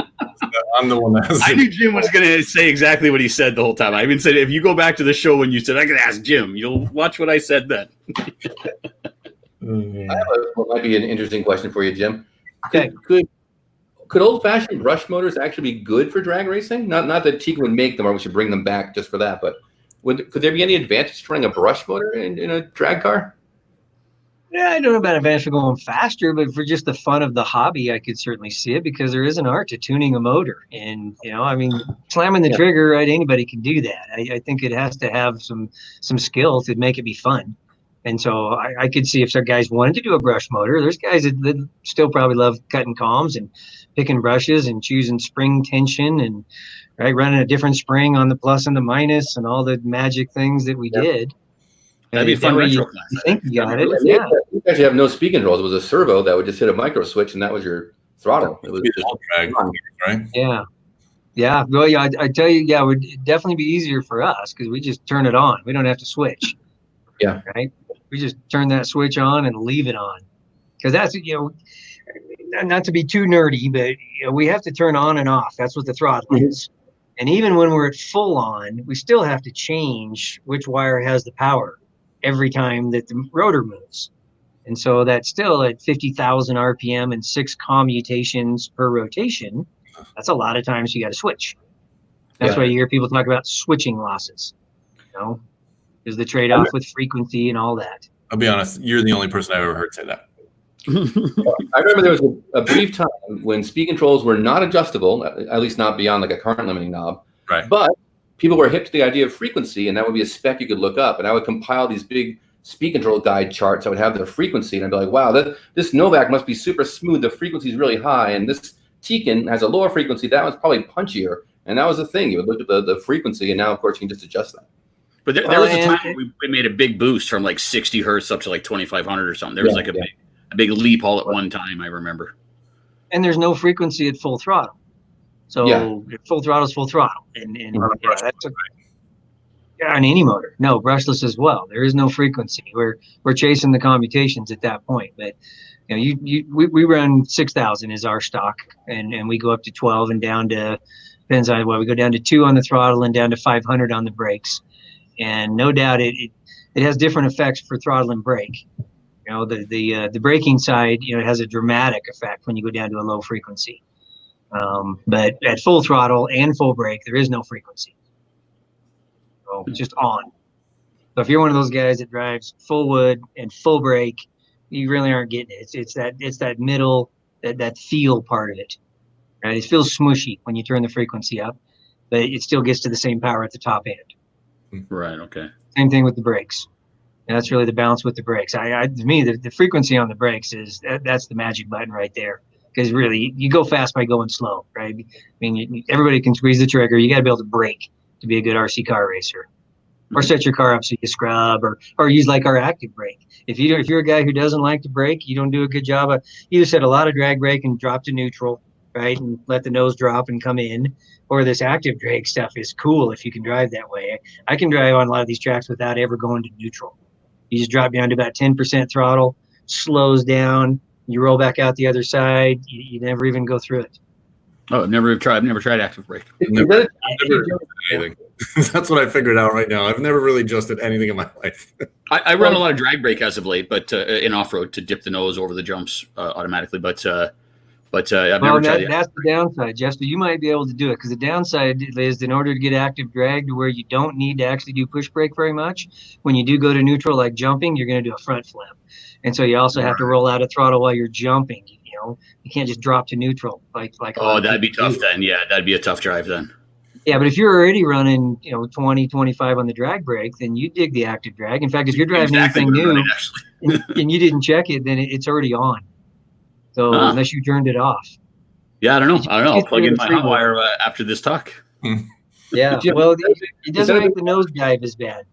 I'm the one that has. I knew Jim was going to say exactly what he said the whole time. I even said, if you go back to the show when you said, I could ask Jim, you'll watch what I said then. I have what might be an interesting question for you, Jim. Okay. Could old-fashioned brush motors actually be good for drag racing? Not that Tekin would make them, or we should bring them back just for that. But could there be any advantage to running a brush motor in a drag car? Yeah, I don't know about advantage for going faster, but for just the fun of the hobby, I could certainly see it because there is an art to tuning a motor. And, slamming the trigger, right, anybody can do that. I think it has to have some skill to make it be fun. And so I could see if some guys wanted to do a brush motor. There's guys that still probably love cutting calms and picking brushes and choosing spring tension and running a different spring on the plus and the minus and all the magic things that we did. That'd be a fun retro class. I think you got it. Yeah. You actually have no speaking controls. It was a servo that would just hit a micro switch, and that was your throttle. It was just drag, right? Yeah. Yeah. Well, yeah, I tell you, it would definitely be easier for us because we just turn it on. We don't have to switch. Yeah. Right. We just turn that switch on and leave it on because that's, not to be too nerdy, but we have to turn on and off. That's what the throttle is. And even when we're at full on, we still have to change which wire has the power every time that the rotor moves. And so that's still at 50,000 RPM and 6 commutations per rotation. That's a lot of times you got to switch. That's why you hear people talk about switching losses. Is the trade-off with frequency and all that. I'll be honest, you're the only person I've ever heard say that. I remember there was a brief time when speed controls were not adjustable, at least not beyond like a current limiting knob. Right. But people were hip to the idea of frequency, and that would be a spec you could look up. And I would compile these big speed control guide charts. I would have their frequency, and I'd be like, wow, this Novak must be super smooth. The frequency is really high, and this Tekin has a lower frequency. That one's probably punchier. And that was the thing. You would look at the frequency, and now, of course, you can just adjust that. But there was a time when we made a big boost from like 60 hertz up to like 2,500 or something. There was like a big leap all at one time, I remember. And there's no frequency at full throttle. So full throttle is full throttle. And that's on any motor. No, brushless as well. There is no frequency. We're chasing the commutations at that point. But we run 6,000 is our stock, and we go up to 12 and down to, depends on we go down to 2 on the throttle and down to 500 on the brakes. And no doubt it has different effects for throttle and brake. The braking side, it has a dramatic effect when you go down to a low frequency. But at full throttle and full brake, there is no frequency. So it's just on. So if you're one of those guys that drives full wood and full brake, you really aren't getting it. It's that middle, that feel part of it. Right? It feels smushy when you turn the frequency up, but it still gets to the same power at the top end. Right. Okay. Same thing with the brakes. And that's really the balance with the brakes. To me, the frequency on the brakes that's the magic button right there. Because really, you go fast by going slow, right? I mean, everybody can squeeze the trigger. You got to be able to brake to be a good RC car racer, or set your car up so you scrub, or use like our active brake. If you're a guy who doesn't like to brake, you don't do a good job. You just set a lot of drag brake and drop to neutral, right, and let the nose drop and come in. Or this active drag stuff is cool if you can drive that way. I can drive on a lot of these tracks without ever going to neutral. You just drop down to about 10% throttle, slows down, you roll back out the other side. You never even go through it. Oh, I've never tried active brake. Never anything. That's what I figured out right now. I've never really adjusted anything in my life. I run a lot of drag brake as of late, but in off road to dip the nose over the jumps automatically. But I've never tried it. That's the downside, Jeff. So you might be able to do it because the downside is in order to get active drag to where you don't need to actually do push brake very much. When you do go to neutral, like jumping, you're going to do a front flip, and so you also have to roll out of throttle while you're jumping. You know, you can't just drop to neutral like. Oh, that'd be tough then. Yeah, that'd be a tough drive then. Yeah, but if you're already running, 20, 25 on the drag brake, then you dig the active drag. In fact, if you're driving anything new and you didn't check it, then it's already on. So unless you turned it off. Yeah, I don't know. I'll plug in my hot wire after this talk. Yeah, well, it doesn't make the nosedive as bad.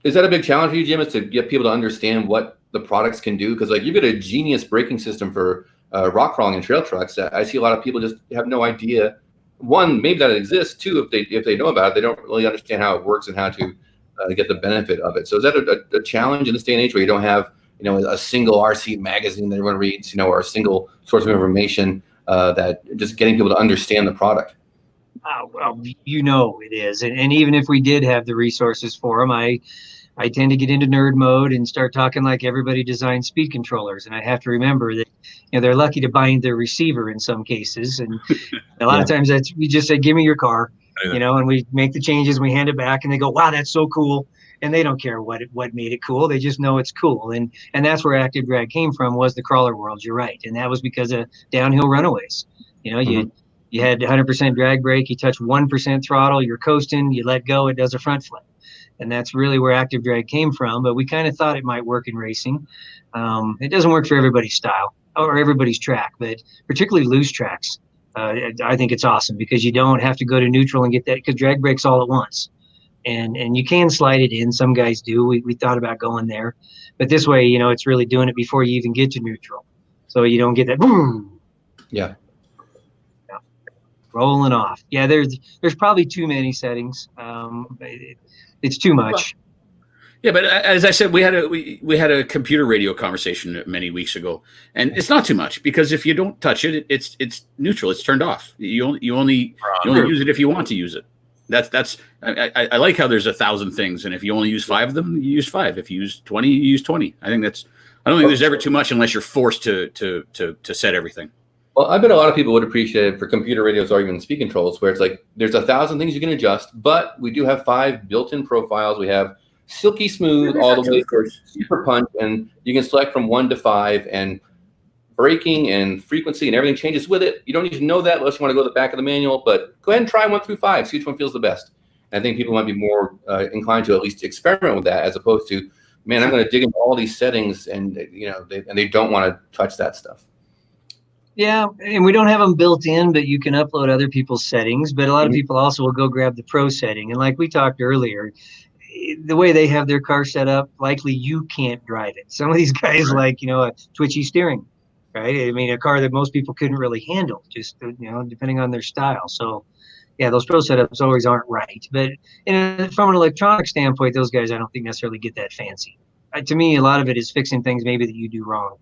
Is that a big challenge for you, Jim, is to get people to understand what the products can do? Because you've got a genius braking system for rock crawling and trail trucks. I see a lot of people just have no idea. One, maybe that it exists. Two, if they know about it, they don't really understand how it works and how to get the benefit of it. So is that a challenge in this day and age where you don't have a single RC magazine that everyone reads, or a single source of information that just getting people to understand the product? Well, it is. And even if we did have the resources for them, I tend to get into nerd mode and start talking like everybody designs speed controllers. And I have to remember that, they're lucky to bind their receiver in some cases. And a lot of times we just say, give me your car, and we make the changes and we hand it back and they go, wow, that's so cool. And they don't care what made it cool. They just know it's cool. And that's where active drag came from, was the crawler world. You're right. And that was because of downhill runaways. You had 100% drag brake, you touch 1% throttle, you're coasting, you let go, it does a front flip. And that's really where active drag came from. But we kind of thought it might work in racing. It doesn't work for everybody's style or everybody's track, but particularly loose tracks. I think it's awesome because you don't have to go to neutral and get that, because drag brake's all at once. And you can slide it in. Some guys do. We thought about going there. But this way, it's really doing it before you even get to neutral. So you don't get that boom. Yeah. Rolling off. Yeah, there's probably too many settings. It's too much. Yeah, but as I said, we had a computer radio conversation many weeks ago, and it's not too much because if you don't touch it, it's neutral. It's turned off. You only use it if you want to use it. I like how there's 1,000 things, and if you only use 5 of them, you use 5. If you use 20, you use 20. I don't think there's ever too much unless you're forced to set everything. Well, I bet a lot of people would appreciate it for computer radios or even speed controls, where it's like there's 1,000 things you can adjust, but we do have 5 built-in profiles. We have silky smooth all the way to super punch, and you can select from 1 to 5, and braking and frequency and everything changes with it. You don't need to know that unless you want to go to the back of the manual, but go ahead and try 1 through 5, see which one feels the best. And I think people might be more inclined to at least experiment with that, as opposed to, man, I'm going to dig into all these settings, and they don't want to touch that stuff. Yeah, and we don't have them built in, but you can upload other people's settings. But a lot of people also will go grab the pro setting. And like we talked earlier, the way they have their car set up, likely you can't drive it. Some of these guys like, a twitchy steering, right? I mean, a car that most people couldn't really handle, just, depending on their style. So, yeah, those pro setups always aren't right. But from an electronic standpoint, those guys, I don't think necessarily get that fancy. To me, a lot of it is fixing things maybe that you do wrong.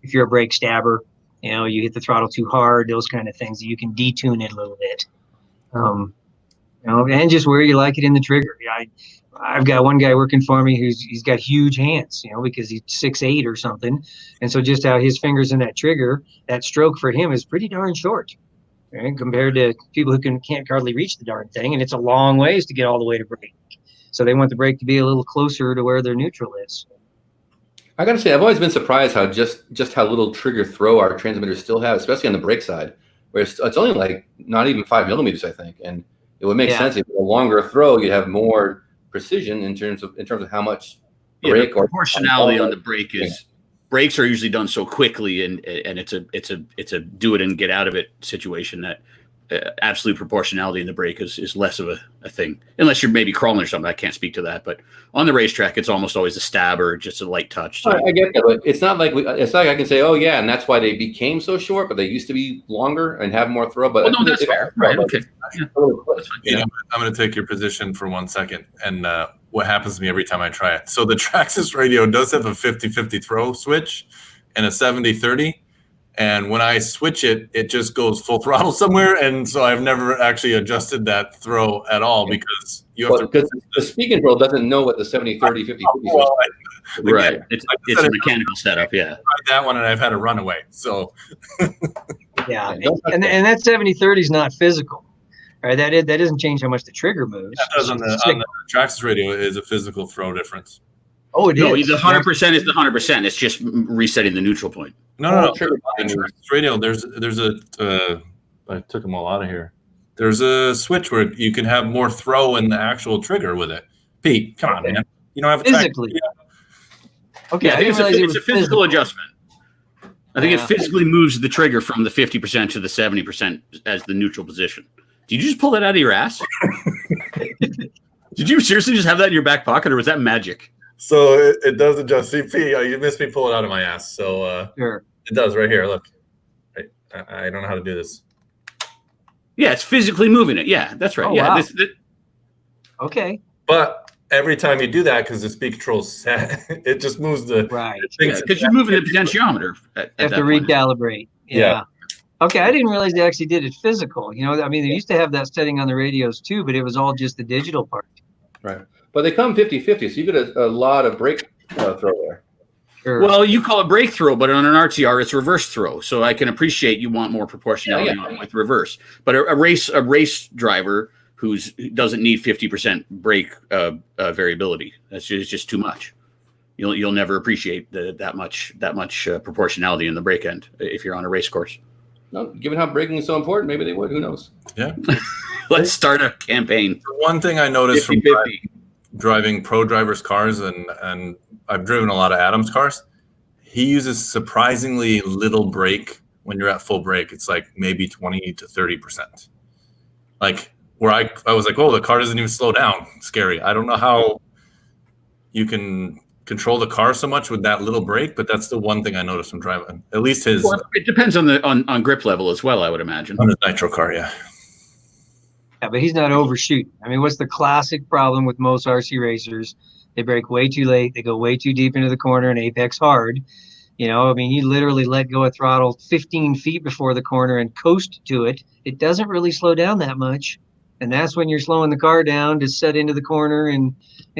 If you're a brake stabber, you hit the throttle too hard, those kind of things, you can detune it a little bit. And just where you like it in the trigger. I've got one guy working for me he's got huge hands, because he's 6'8" or something. And so just how his fingers in that trigger, that stroke for him is pretty darn short, right? Compared to people who can't hardly reach the darn thing. And it's a long ways to get all the way to brake. So they want the brake to be a little closer to where their neutral is. I got to say, I've always been surprised how just how little trigger throw our transmitters still have, especially on the brake side, where it's only like not even 5 millimeters, I think. And it would make sense if a longer throw, you'd have more precision in terms of how much brake or proportionality on the brake is. Brakes are usually done so quickly, and it's a do it and get out of it situation that absolute proportionality in the brake is less of a thing, unless you're maybe crawling or something. I can't speak to that, but on the racetrack, it's almost always a stab or just a light touch. So. I get that, but it's not like it's like I can say, oh yeah, and that's why they became so short, but they used to be longer and have more throw. But no, that's fair, right? Okay. Yeah. I'm going to take your position for 1 second, and what happens to me every time I try it. So the Traxxas radio does have a 50-50 throw switch and a 70-30. And when I switch it, it just goes full throttle somewhere. And so I've never actually adjusted that throw at all because you have to. Because the speed control doesn't know what the 70, 30, 50, 50 is. Right. It's a mechanical setup. Yeah. I tried that one and I've had a runaway. So. Yeah. And that 70-30 is not physical. Right. That doesn't change how much the trigger moves. That does on the Traxxas radio is a physical throw difference. Oh, it no, is. The 100% is the 100%. It's just resetting the neutral point. No. On the Traxxas radio, there's a. I took them all out of here. There's a switch where you can have more throw in the actual trigger with it. Pete, come on, man. You don't have a physically. Okay, yeah, I think it's a physical adjustment. I think it physically moves the trigger from the 50% to the 70% as the neutral position. Did you just pull that out of your ass? Did you seriously just have that in your back pocket, or was that magic? So it does adjust. CP, you missed me pull it out of my ass. So sure. It does right here. Look, I don't know how to do this. Yeah, it's physically moving it. Yeah, that's right. Oh, yeah. wow. Okay. But every time you do that, because the speed control's set, it just moves the right. Because you're moving the potentiometer. You have to recalibrate. Yeah. Okay, I didn't realize they actually did it physical. You know, I mean, they used to have that setting on the radios too, but it was all just the digital part. Right. But they come 50-50, so you get a lot of brake throw there. Sure. Well, you call it brake throw, but on an RTR, it's reverse throw. So I can appreciate you want more proportionality with reverse. But a race driver who doesn't need 50% brake variability, that's just too much. You'll never appreciate that much proportionality in the brake end if you're on a race course. No, given how braking is so important, maybe they would. Who knows? Yeah. Let's start a campaign. One thing I noticed from driving pro drivers' cars, and I've driven a lot of Adam's cars, he uses surprisingly little brake when you're at full brake. It's like maybe 20 to 30%. Like where I was like, oh, the car doesn't even slow down. Scary. I don't know how you can control the car so much with that little brake, but that's the one thing I noticed from driving. At least his. Well, it depends on grip level as well, I would imagine. On his nitro car, yeah. Yeah, but he's not overshooting. I mean, what's the classic problem with most RC racers? They brake way too late. They go way too deep into the corner and apex hard. You know, I mean, you literally let go of throttle 15 feet before the corner and coast to it. It doesn't really slow down that much. And that's when you're slowing the car down to set into the corner and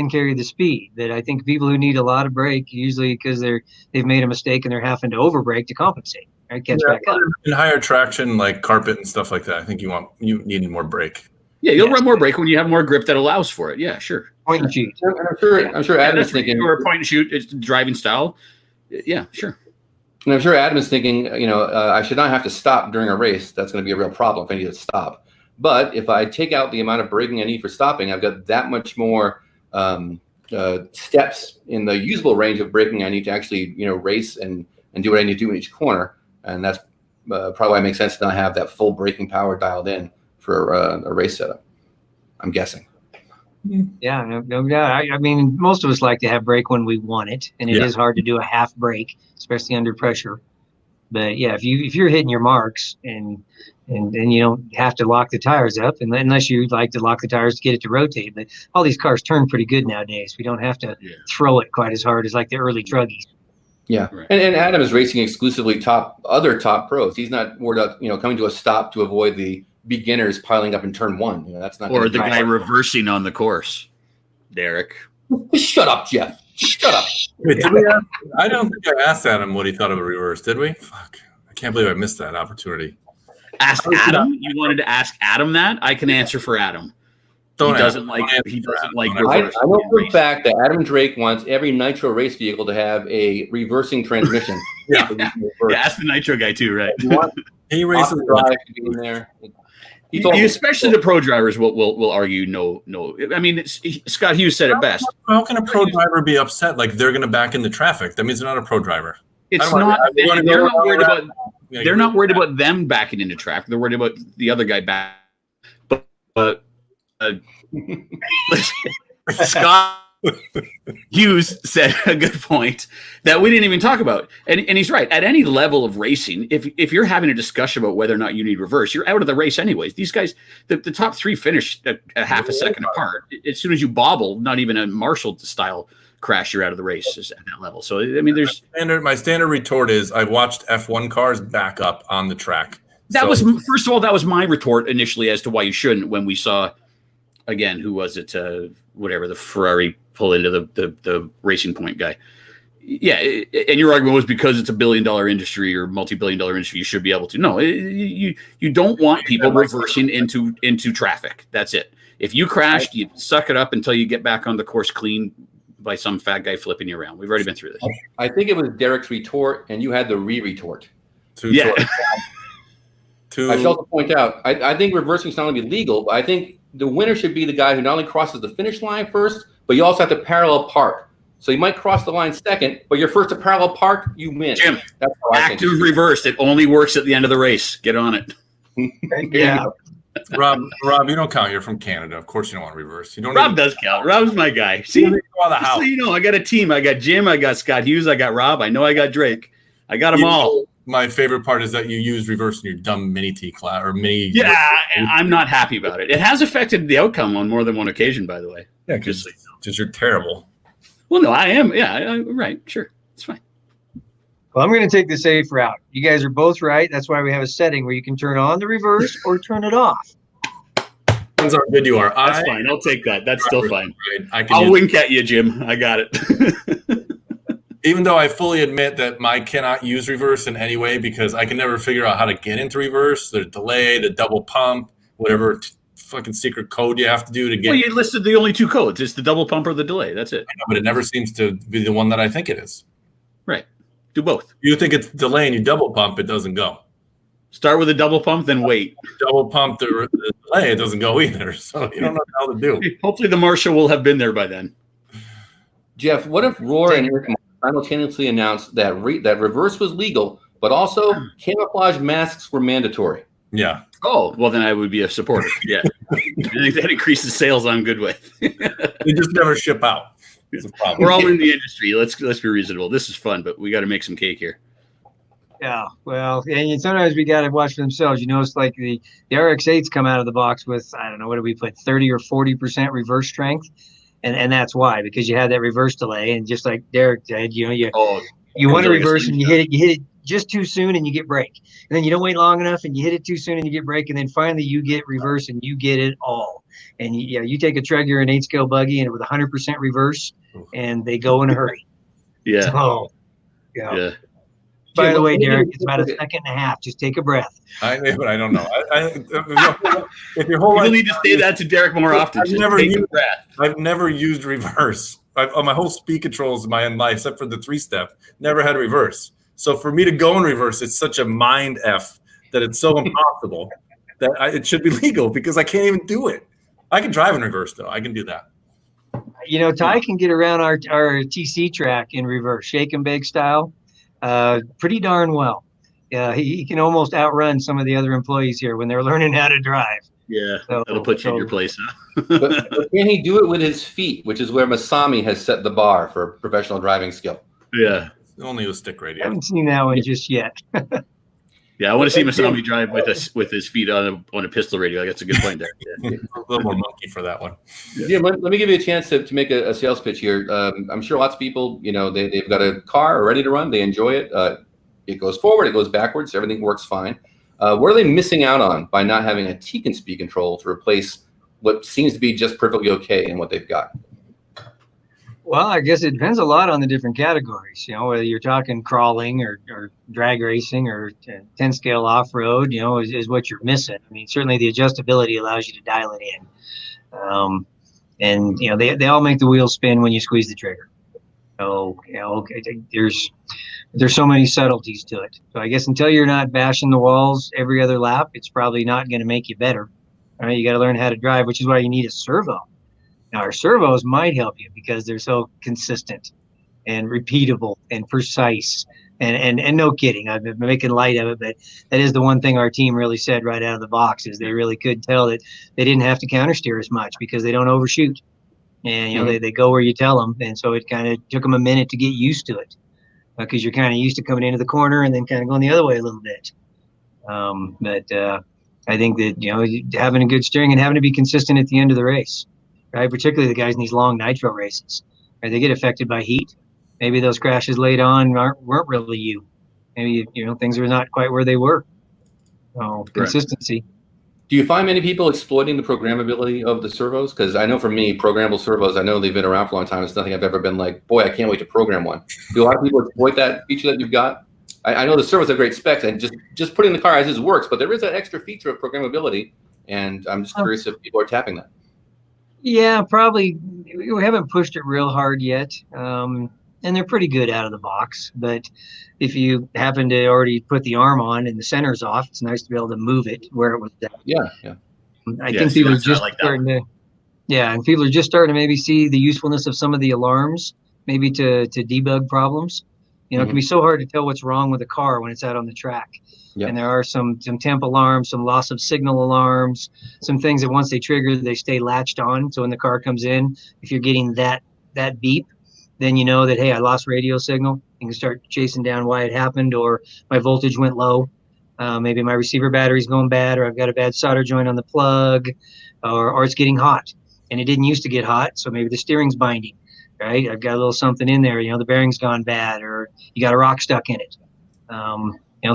carry the speed. That I think people who need a lot of brake, usually because they've made a mistake and they're having to over brake to compensate, right? Catch back up. In higher traction, like carpet and stuff like that, I think you need more brake. Yeah, you'll run more brake when you have more grip that allows for it. Yeah, sure. Point and shoot. I'm sure Adam is thinking. Or a point and shoot, it's driving style. Yeah, sure. And I'm sure Adam is thinking, I should not have to stop during a race. That's going to be a real problem if I need to stop. But if I take out the amount of braking I need for stopping, I've got that much more steps in the usable range of braking I need to actually, race and do what I need to do in each corner. And that's probably why it makes sense to not have that full braking power dialed in for a race setup, I'm guessing. Yeah, no doubt. I mean, most of us like to have brake when we want it, and it is hard to do a half brake, especially under pressure. But yeah, if you're hitting your marks and you don't have to lock the tires up, unless you like to lock the tires to get it to rotate. But all these cars turn pretty good nowadays. We don't have to throw it quite as hard as like the early druggies. Yeah, right. And Adam is racing exclusively top pros. He's not worried about coming to a stop to avoid the beginners piling up in turn one. That's not. Or the guy reversing on the course, Derek. Shut up, Jeff. Shut up. Wait, I don't think I asked Adam what he thought of a reverse, did we? Fuck. I can't believe I missed that opportunity. Ask Adam? You wanted to ask Adam that? I can answer for Adam. He doesn't like reverse. I know for a fact that Adam Drake wants every nitro race vehicle to have a reversing transmission. Ask the nitro guy too, right? He races drive in there. Especially the pro drivers will argue no. I mean, Scott Hughes said it best. How can a pro driver be upset like they're going to back into traffic? That means they're not a pro driver. It's not. They're not worried about. Yeah, they're not worried about them backing into traffic. They're worried about the other guy back. But Scott Hughes said a good point that we didn't even talk about. And he's right. At any level of racing, if you're having a discussion about whether or not you need reverse, you're out of the race anyways. These guys, the top three finish a half a second apart. As soon as you bobble, not even a Marshall style crash, you're out of the race at that level. So, I mean, there's my standard retort is I've watched F1 cars back up on the track. That was, first of all, that was my retort initially as to why you shouldn't. When we saw, again, who was it? Whatever, the Ferrari pull into the Racing Point guy. Yeah, and your argument was because it's a billion-dollar industry or multi-billion-dollar industry, you should be able to. No, you don't want people reversing into traffic. That's it. If you crashed, you suck it up until you get back on the course clean by some fat guy flipping you around. We've already been through this. I think it was Derek's retort, and you had the retort. Yeah. I failed to point out, I think reversing is not only legal, but I think the winner should be the guy who not only crosses the finish line first, but you also have to parallel park. So you might cross the line second, but you're first to parallel park, you win. Jim, that's how I think. Active reversed. It only works at the end of the race. Get on it. Yeah. Rob, you don't count. You're from Canada. Of course you don't want to reverse. You don't. Rob does count. Rob's my guy. See, the house. So you know, I got a team. I got Jim. I got Scott Hughes. I got Rob. I know I got Drake. I got them all. My favorite part is that you used reverse in your dumb mini T class or mini. Yeah, and I'm not happy about it. It has affected the outcome on more than one occasion, by the way. Yeah, because you're terrible. Well, no, I am. Yeah, right. Sure. It's fine. Well, I'm going to take the safe route. You guys are both right. That's why we have a setting where you can turn on the reverse or turn it off. Depends how good you are. That's fine. I'll take that. That's still fine. I'll wink at you, Jim. I got it. Even though I fully admit that I cannot use reverse in any way because I can never figure out how to get into reverse. The delay, the double pump, whatever fucking secret code you have to do to get. Well, you listed the only two codes. It's the double pump or the delay. That's it. I know, but it never seems to be the one that I think it is. Right. Do both. You think it's delay and you double pump, it doesn't go. Start with a double pump, then wait. Double pump the delay, it doesn't go either. So you don't know how to do. Hopefully the Marshal will have been there by then. Jeff, what if Roar and Eric simultaneously announced that that reverse was legal, but also camouflage masks were mandatory? Yeah. Oh, well, then I would be a supporter. Yeah. I think that increases sales I'm good with. They just never ship out. It's a problem. We're all in the industry. Let's be reasonable. This is fun, but we got to make some cake here. Yeah, well, and sometimes we got to watch for themselves. You notice like the RX-8s come out of the box with, I don't know, what do we put, 30 or 40% reverse strength? And that's why, because you had that reverse delay. And just like Derek said, you want to reverse and you hit it just too soon and you get brake. And then you don't wait long enough and you hit it too soon and you get brake. And then finally you get reverse and you get it all. And you take a Traeger and 8-scale buggy and with 100% reverse and they go in a hurry. Yeah. Oh, yeah. By the way, Derek, it's about a second and a half. Just take a breath. But I don't know. If your whole life, need to say that to Derek more often. I've never used reverse. On my whole speed controls in my own life, except for the 3-step, never had reverse. So for me to go in reverse, it's such a mind F that it's so impossible that it should be legal because I can't even do it. I can drive in reverse, though. I can do that. Ty can get around our TC track in reverse, shake and bake style. Pretty darn well. He can almost outrun some of the other employees here when they're learning how to drive. Yeah, that'll put you in your place. Huh? but can he do it with his feet, which is where Masami has set the bar for professional driving skill? Yeah. Only with stick radio. I haven't seen that one just yet. Yeah, I want to see Masami drive with his feet on a pistol radio. That's a good point there. Yeah. A little more monkey for that one. Yeah, let me give you a chance to make a sales pitch here. I'm sure lots of people, they've got a car ready to run. They enjoy it. It goes forward. It goes backwards. Everything works fine. What are they missing out on by not having a Tekin speed control to replace what seems to be just perfectly okay in what they've got? Well, I guess it depends a lot on the different categories. Whether you're talking crawling or drag racing or 10 scale off road, is what you're missing. I mean, certainly the adjustability allows you to dial it in. And they all make the wheels spin when you squeeze the trigger. So, there's so many subtleties to it. So I guess until you're not bashing the walls every other lap, it's probably not going to make you better. All right, you got to learn how to drive, which is why you need a servo. Now, our servos might help you because they're so consistent and repeatable and precise. And no kidding, I've been making light of it, but that is the one thing our team really said right out of the box is they really could tell that they didn't have to counter steer as much because they don't overshoot. And, they go where you tell them. And so it kind of took them a minute to get used to it because you're kind of used to coming into the corner and then kind of going the other way a little bit. But I think that, having a good steering and having to be consistent at the end of the race, right? Particularly the guys in these long nitro races, right? They get affected by heat. Maybe those crashes late on weren't really you. Maybe, things are not quite where they were. So consistency. Do you find many people exploiting the programmability of the servos? Because I know for me, programmable servos, I know they've been around for a long time. It's nothing I've ever been like, boy, I can't wait to program one. Do a lot of people exploit that feature that you've got? I know the servos have great specs, and just putting the car as is works, but there is that extra feature of programmability, and I'm just curious if people are tapping that. Yeah, probably. We haven't pushed it real hard yet. And they're pretty good out of the box. But if you happen to already put the arm on and the center's off, it's nice to be able to move it where it was at. Yeah. I think people are just starting to, and people are just starting to maybe see the usefulness of some of the alarms, maybe to debug problems. It can be so hard to tell what's wrong with a car when it's out on the track. Yep. And there are some temp alarms, some loss of signal alarms, some things that once they trigger, they stay latched on. So when the car comes in, if you're getting that beep, then you know that, hey, I lost radio signal. You can start chasing down why it happened, or my voltage went low. Maybe my receiver battery's going bad, or I've got a bad solder joint on the plug, or it's getting hot. And it didn't used to get hot, so maybe the steering's binding, right? I've got a little something in there, the bearing's gone bad, or you got a rock stuck in it.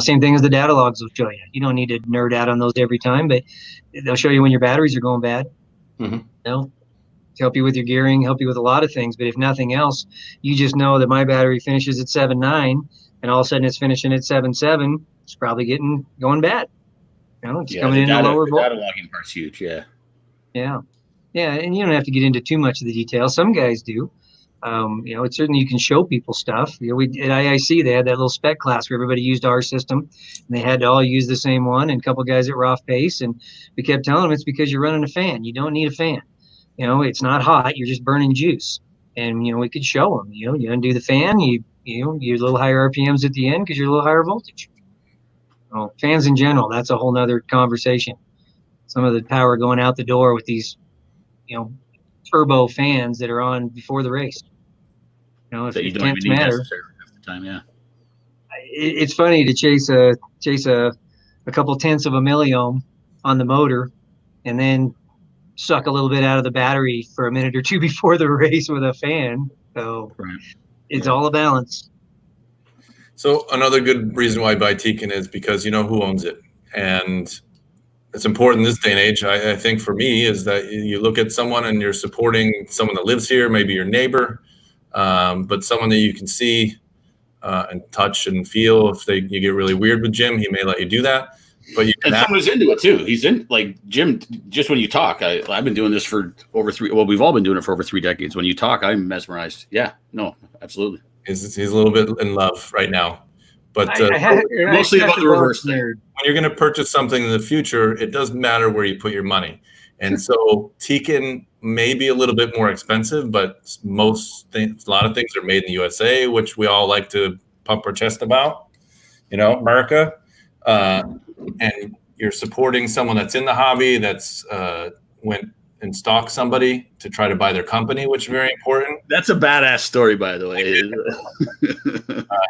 Same thing as the data logs will show you. You don't need to nerd out on those every time, but they'll show you when your batteries are going bad. Help you with your gearing, help you with a lot of things. But if nothing else, you just know that my battery finishes at 7.9 and all of a sudden it's finishing at 7.7. It's probably going bad. It's coming in a lower voltage. The data logging part's huge. Yeah. And you don't have to get into too much of the details. Some guys do. It's certainly you can show people stuff. We at IIC, they had that little spec class where everybody used our system and they had to all use the same one, and a couple guys that were off pace, and we kept telling them it's because you're running a fan. You don't need a fan. It's not hot. You're just burning juice. And, we could show them, you undo the fan, you're a little higher RPMs at the end because you're a little higher voltage. Well, fans in general, that's a whole nother conversation. Some of the power going out the door with these, turbo fans that are on before the race. If that you don't even need necessary half the time, yeah. It's funny to chase a couple tenths of a milliohm on the motor and then suck a little bit out of the battery for a minute or two before the race with a fan. So it's all a balance. So another good reason why I buy Tekin is because you know who owns it. And it's important in this day and age, I think for me, is that you look at someone and you're supporting someone that lives here, maybe your neighbor, but someone that you can see and touch and feel. If you get really weird with Jim, he may let you do that. But you can someone who's into it too. He's in, like Jim. Just when you talk, I've been doing this for over 3. Well, we've all been doing it for over 3 decades. When you talk, I'm mesmerized. Yeah, no, absolutely. He's a little bit in love right now, but mostly about the reverse thing. When you're going to purchase something in the future, it doesn't matter where you put your money. And so Tekin may be a little bit more expensive, but a lot of things are made in the USA, which we all like to pump our chest about. America. And you're supporting someone that's in the hobby, that's went and stalked somebody to try to buy their company, which is very important. That's a badass story, by the way.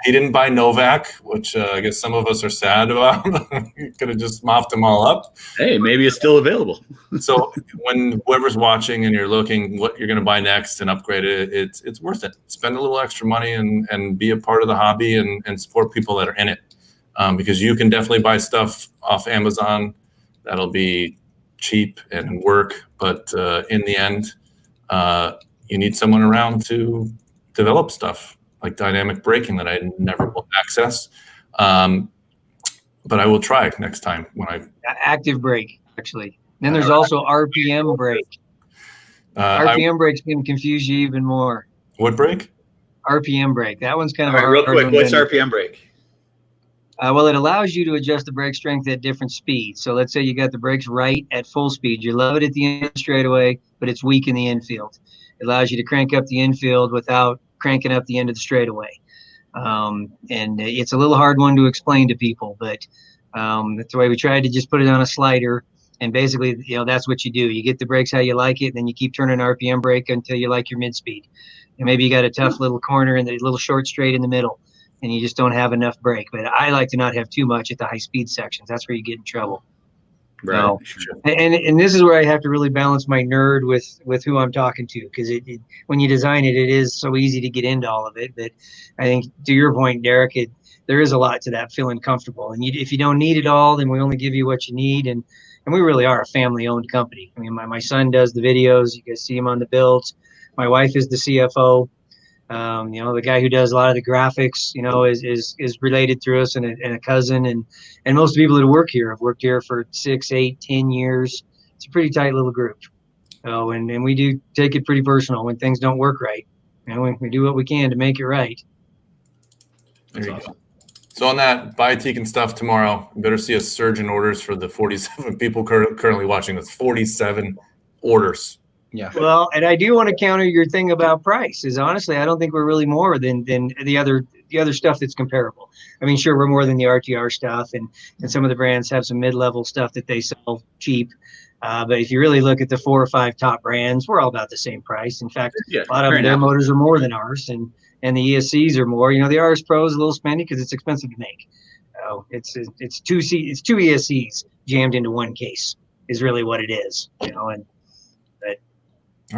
He didn't buy Novak, which I guess some of us are sad about. He could have just mopped them all up. Hey, maybe it's still available. So when whoever's watching and you're looking what you're going to buy next and upgrade it, it's worth it. Spend a little extra money and be a part of the hobby and support people that are in it. Because you can definitely buy stuff off Amazon that'll be cheap and work, but in the end, you need someone around to develop stuff like dynamic braking that I never will access. But I will try next time when I active brake actually. Then there's also RPM brake. RPM brakes can confuse you even more. What brake? RPM brake. That one's kind of real quick. What's RPM brake? Well, it allows you to adjust the brake strength at different speeds. So let's say you got the brakes right at full speed. You love it at the end straightaway, but it's weak in the infield. It allows you to crank up the infield without cranking up the end of the straightaway. And it's a little hard one to explain to people, but that's the way we tried to just put it on a slider. And basically, that's what you do. You get the brakes how you like it, and then you keep turning RPM brake until you like your mid speed. And maybe you got a tough little corner and a little short straight in the middle, and you just don't have enough brake. But I like to not have too much at the high speed sections. That's where you get in trouble. Right. No. Sure. And this is where I have to really balance my nerd with who I'm talking to, because when you design it, it is so easy to get into all of it. But I think, to your point, Derek, there is a lot to that, feeling comfortable. And if you don't need it all, then we only give you what you need. And we really are a family-owned company. I mean, my son does the videos. You guys see him on the builds. My wife is the CFO. The guy who does a lot of the graphics, is related through us, and a cousin, and most people that work here have worked here for 6, 8, 10 years. It's a pretty tight little group. So, and we do take it pretty personal when things don't work right. We do what we can to make it right. There you go. So on that, buy Tekin stuff tomorrow. You better see a surge in orders for the 47 people currently watching this. 47 orders. Yeah. Well, and I do want to counter your thing about price. Is honestly, I don't think we're really more than the other stuff that's comparable. I mean, sure, we're more than the RTR stuff, and some of the brands have some mid-level stuff that they sell cheap. But if you really look at the 4 or 5 top brands, we're all about the same price. In fact, a lot of their motors are more than ours, and the ESCs are more. The RS Pro is a little spendy because it's expensive to make. It's two ESCs jammed into one case is really what it is. All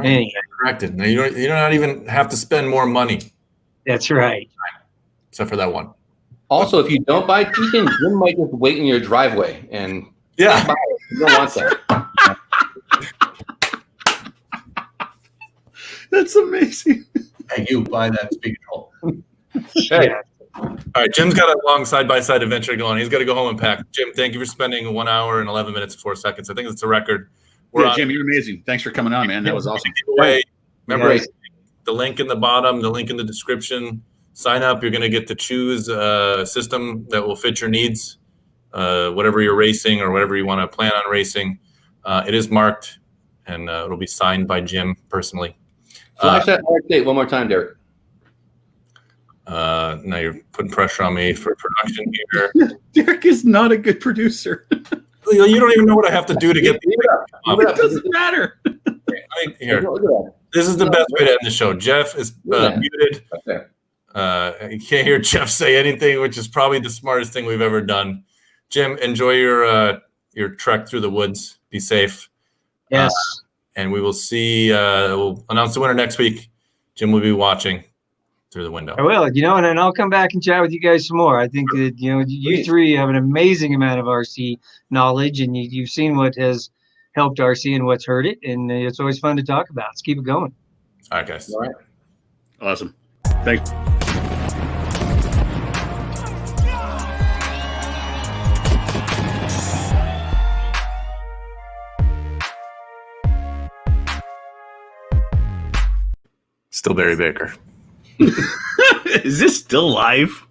right. Corrected. Now you don't not even have to spend more money. That's right. Except for that one. Also, if you don't buy Tekin, Jim might just wait in your driveway and yeah, you don't want that. That's amazing. Hey, you buy that speed control. Hey. Yeah. All right, Jim's got a long side-by-side adventure going. He's got to go home and pack. Jim, thank you for spending 1 hour and 11 minutes and 4 seconds. I think it's a record. Jim, you're amazing. Thanks for coming on, man. That was awesome. Remember, the link in the bottom, the link in the description. Sign up. You're going to get to choose a system that will fit your needs, whatever you're racing or whatever you want to plan on racing. It is marked, and it'll be signed by Jim personally. Flash that date one more time, Derek. Now you're putting pressure on me for production here. Derek is not a good producer. You don't even know what I have to do to get It doesn't matter. Here. This is the best way to end the show. Jeff is muted. Okay. You can't hear Jeff say anything, which is probably the smartest thing we've ever done. Jim, enjoy your trek through the woods. Be safe. Yes. And we will see. We'll announce the winner next week. Jim will be watching through the window. I will, and then I'll come back and chat with you guys some more. I think that, you three have an amazing amount of RC knowledge, and you've seen what has helped RC and what's hurt it. And it's always fun to talk about. Let's keep it going. All right, guys. All right. Awesome. Thanks. Still Barry Baker. Is this still live?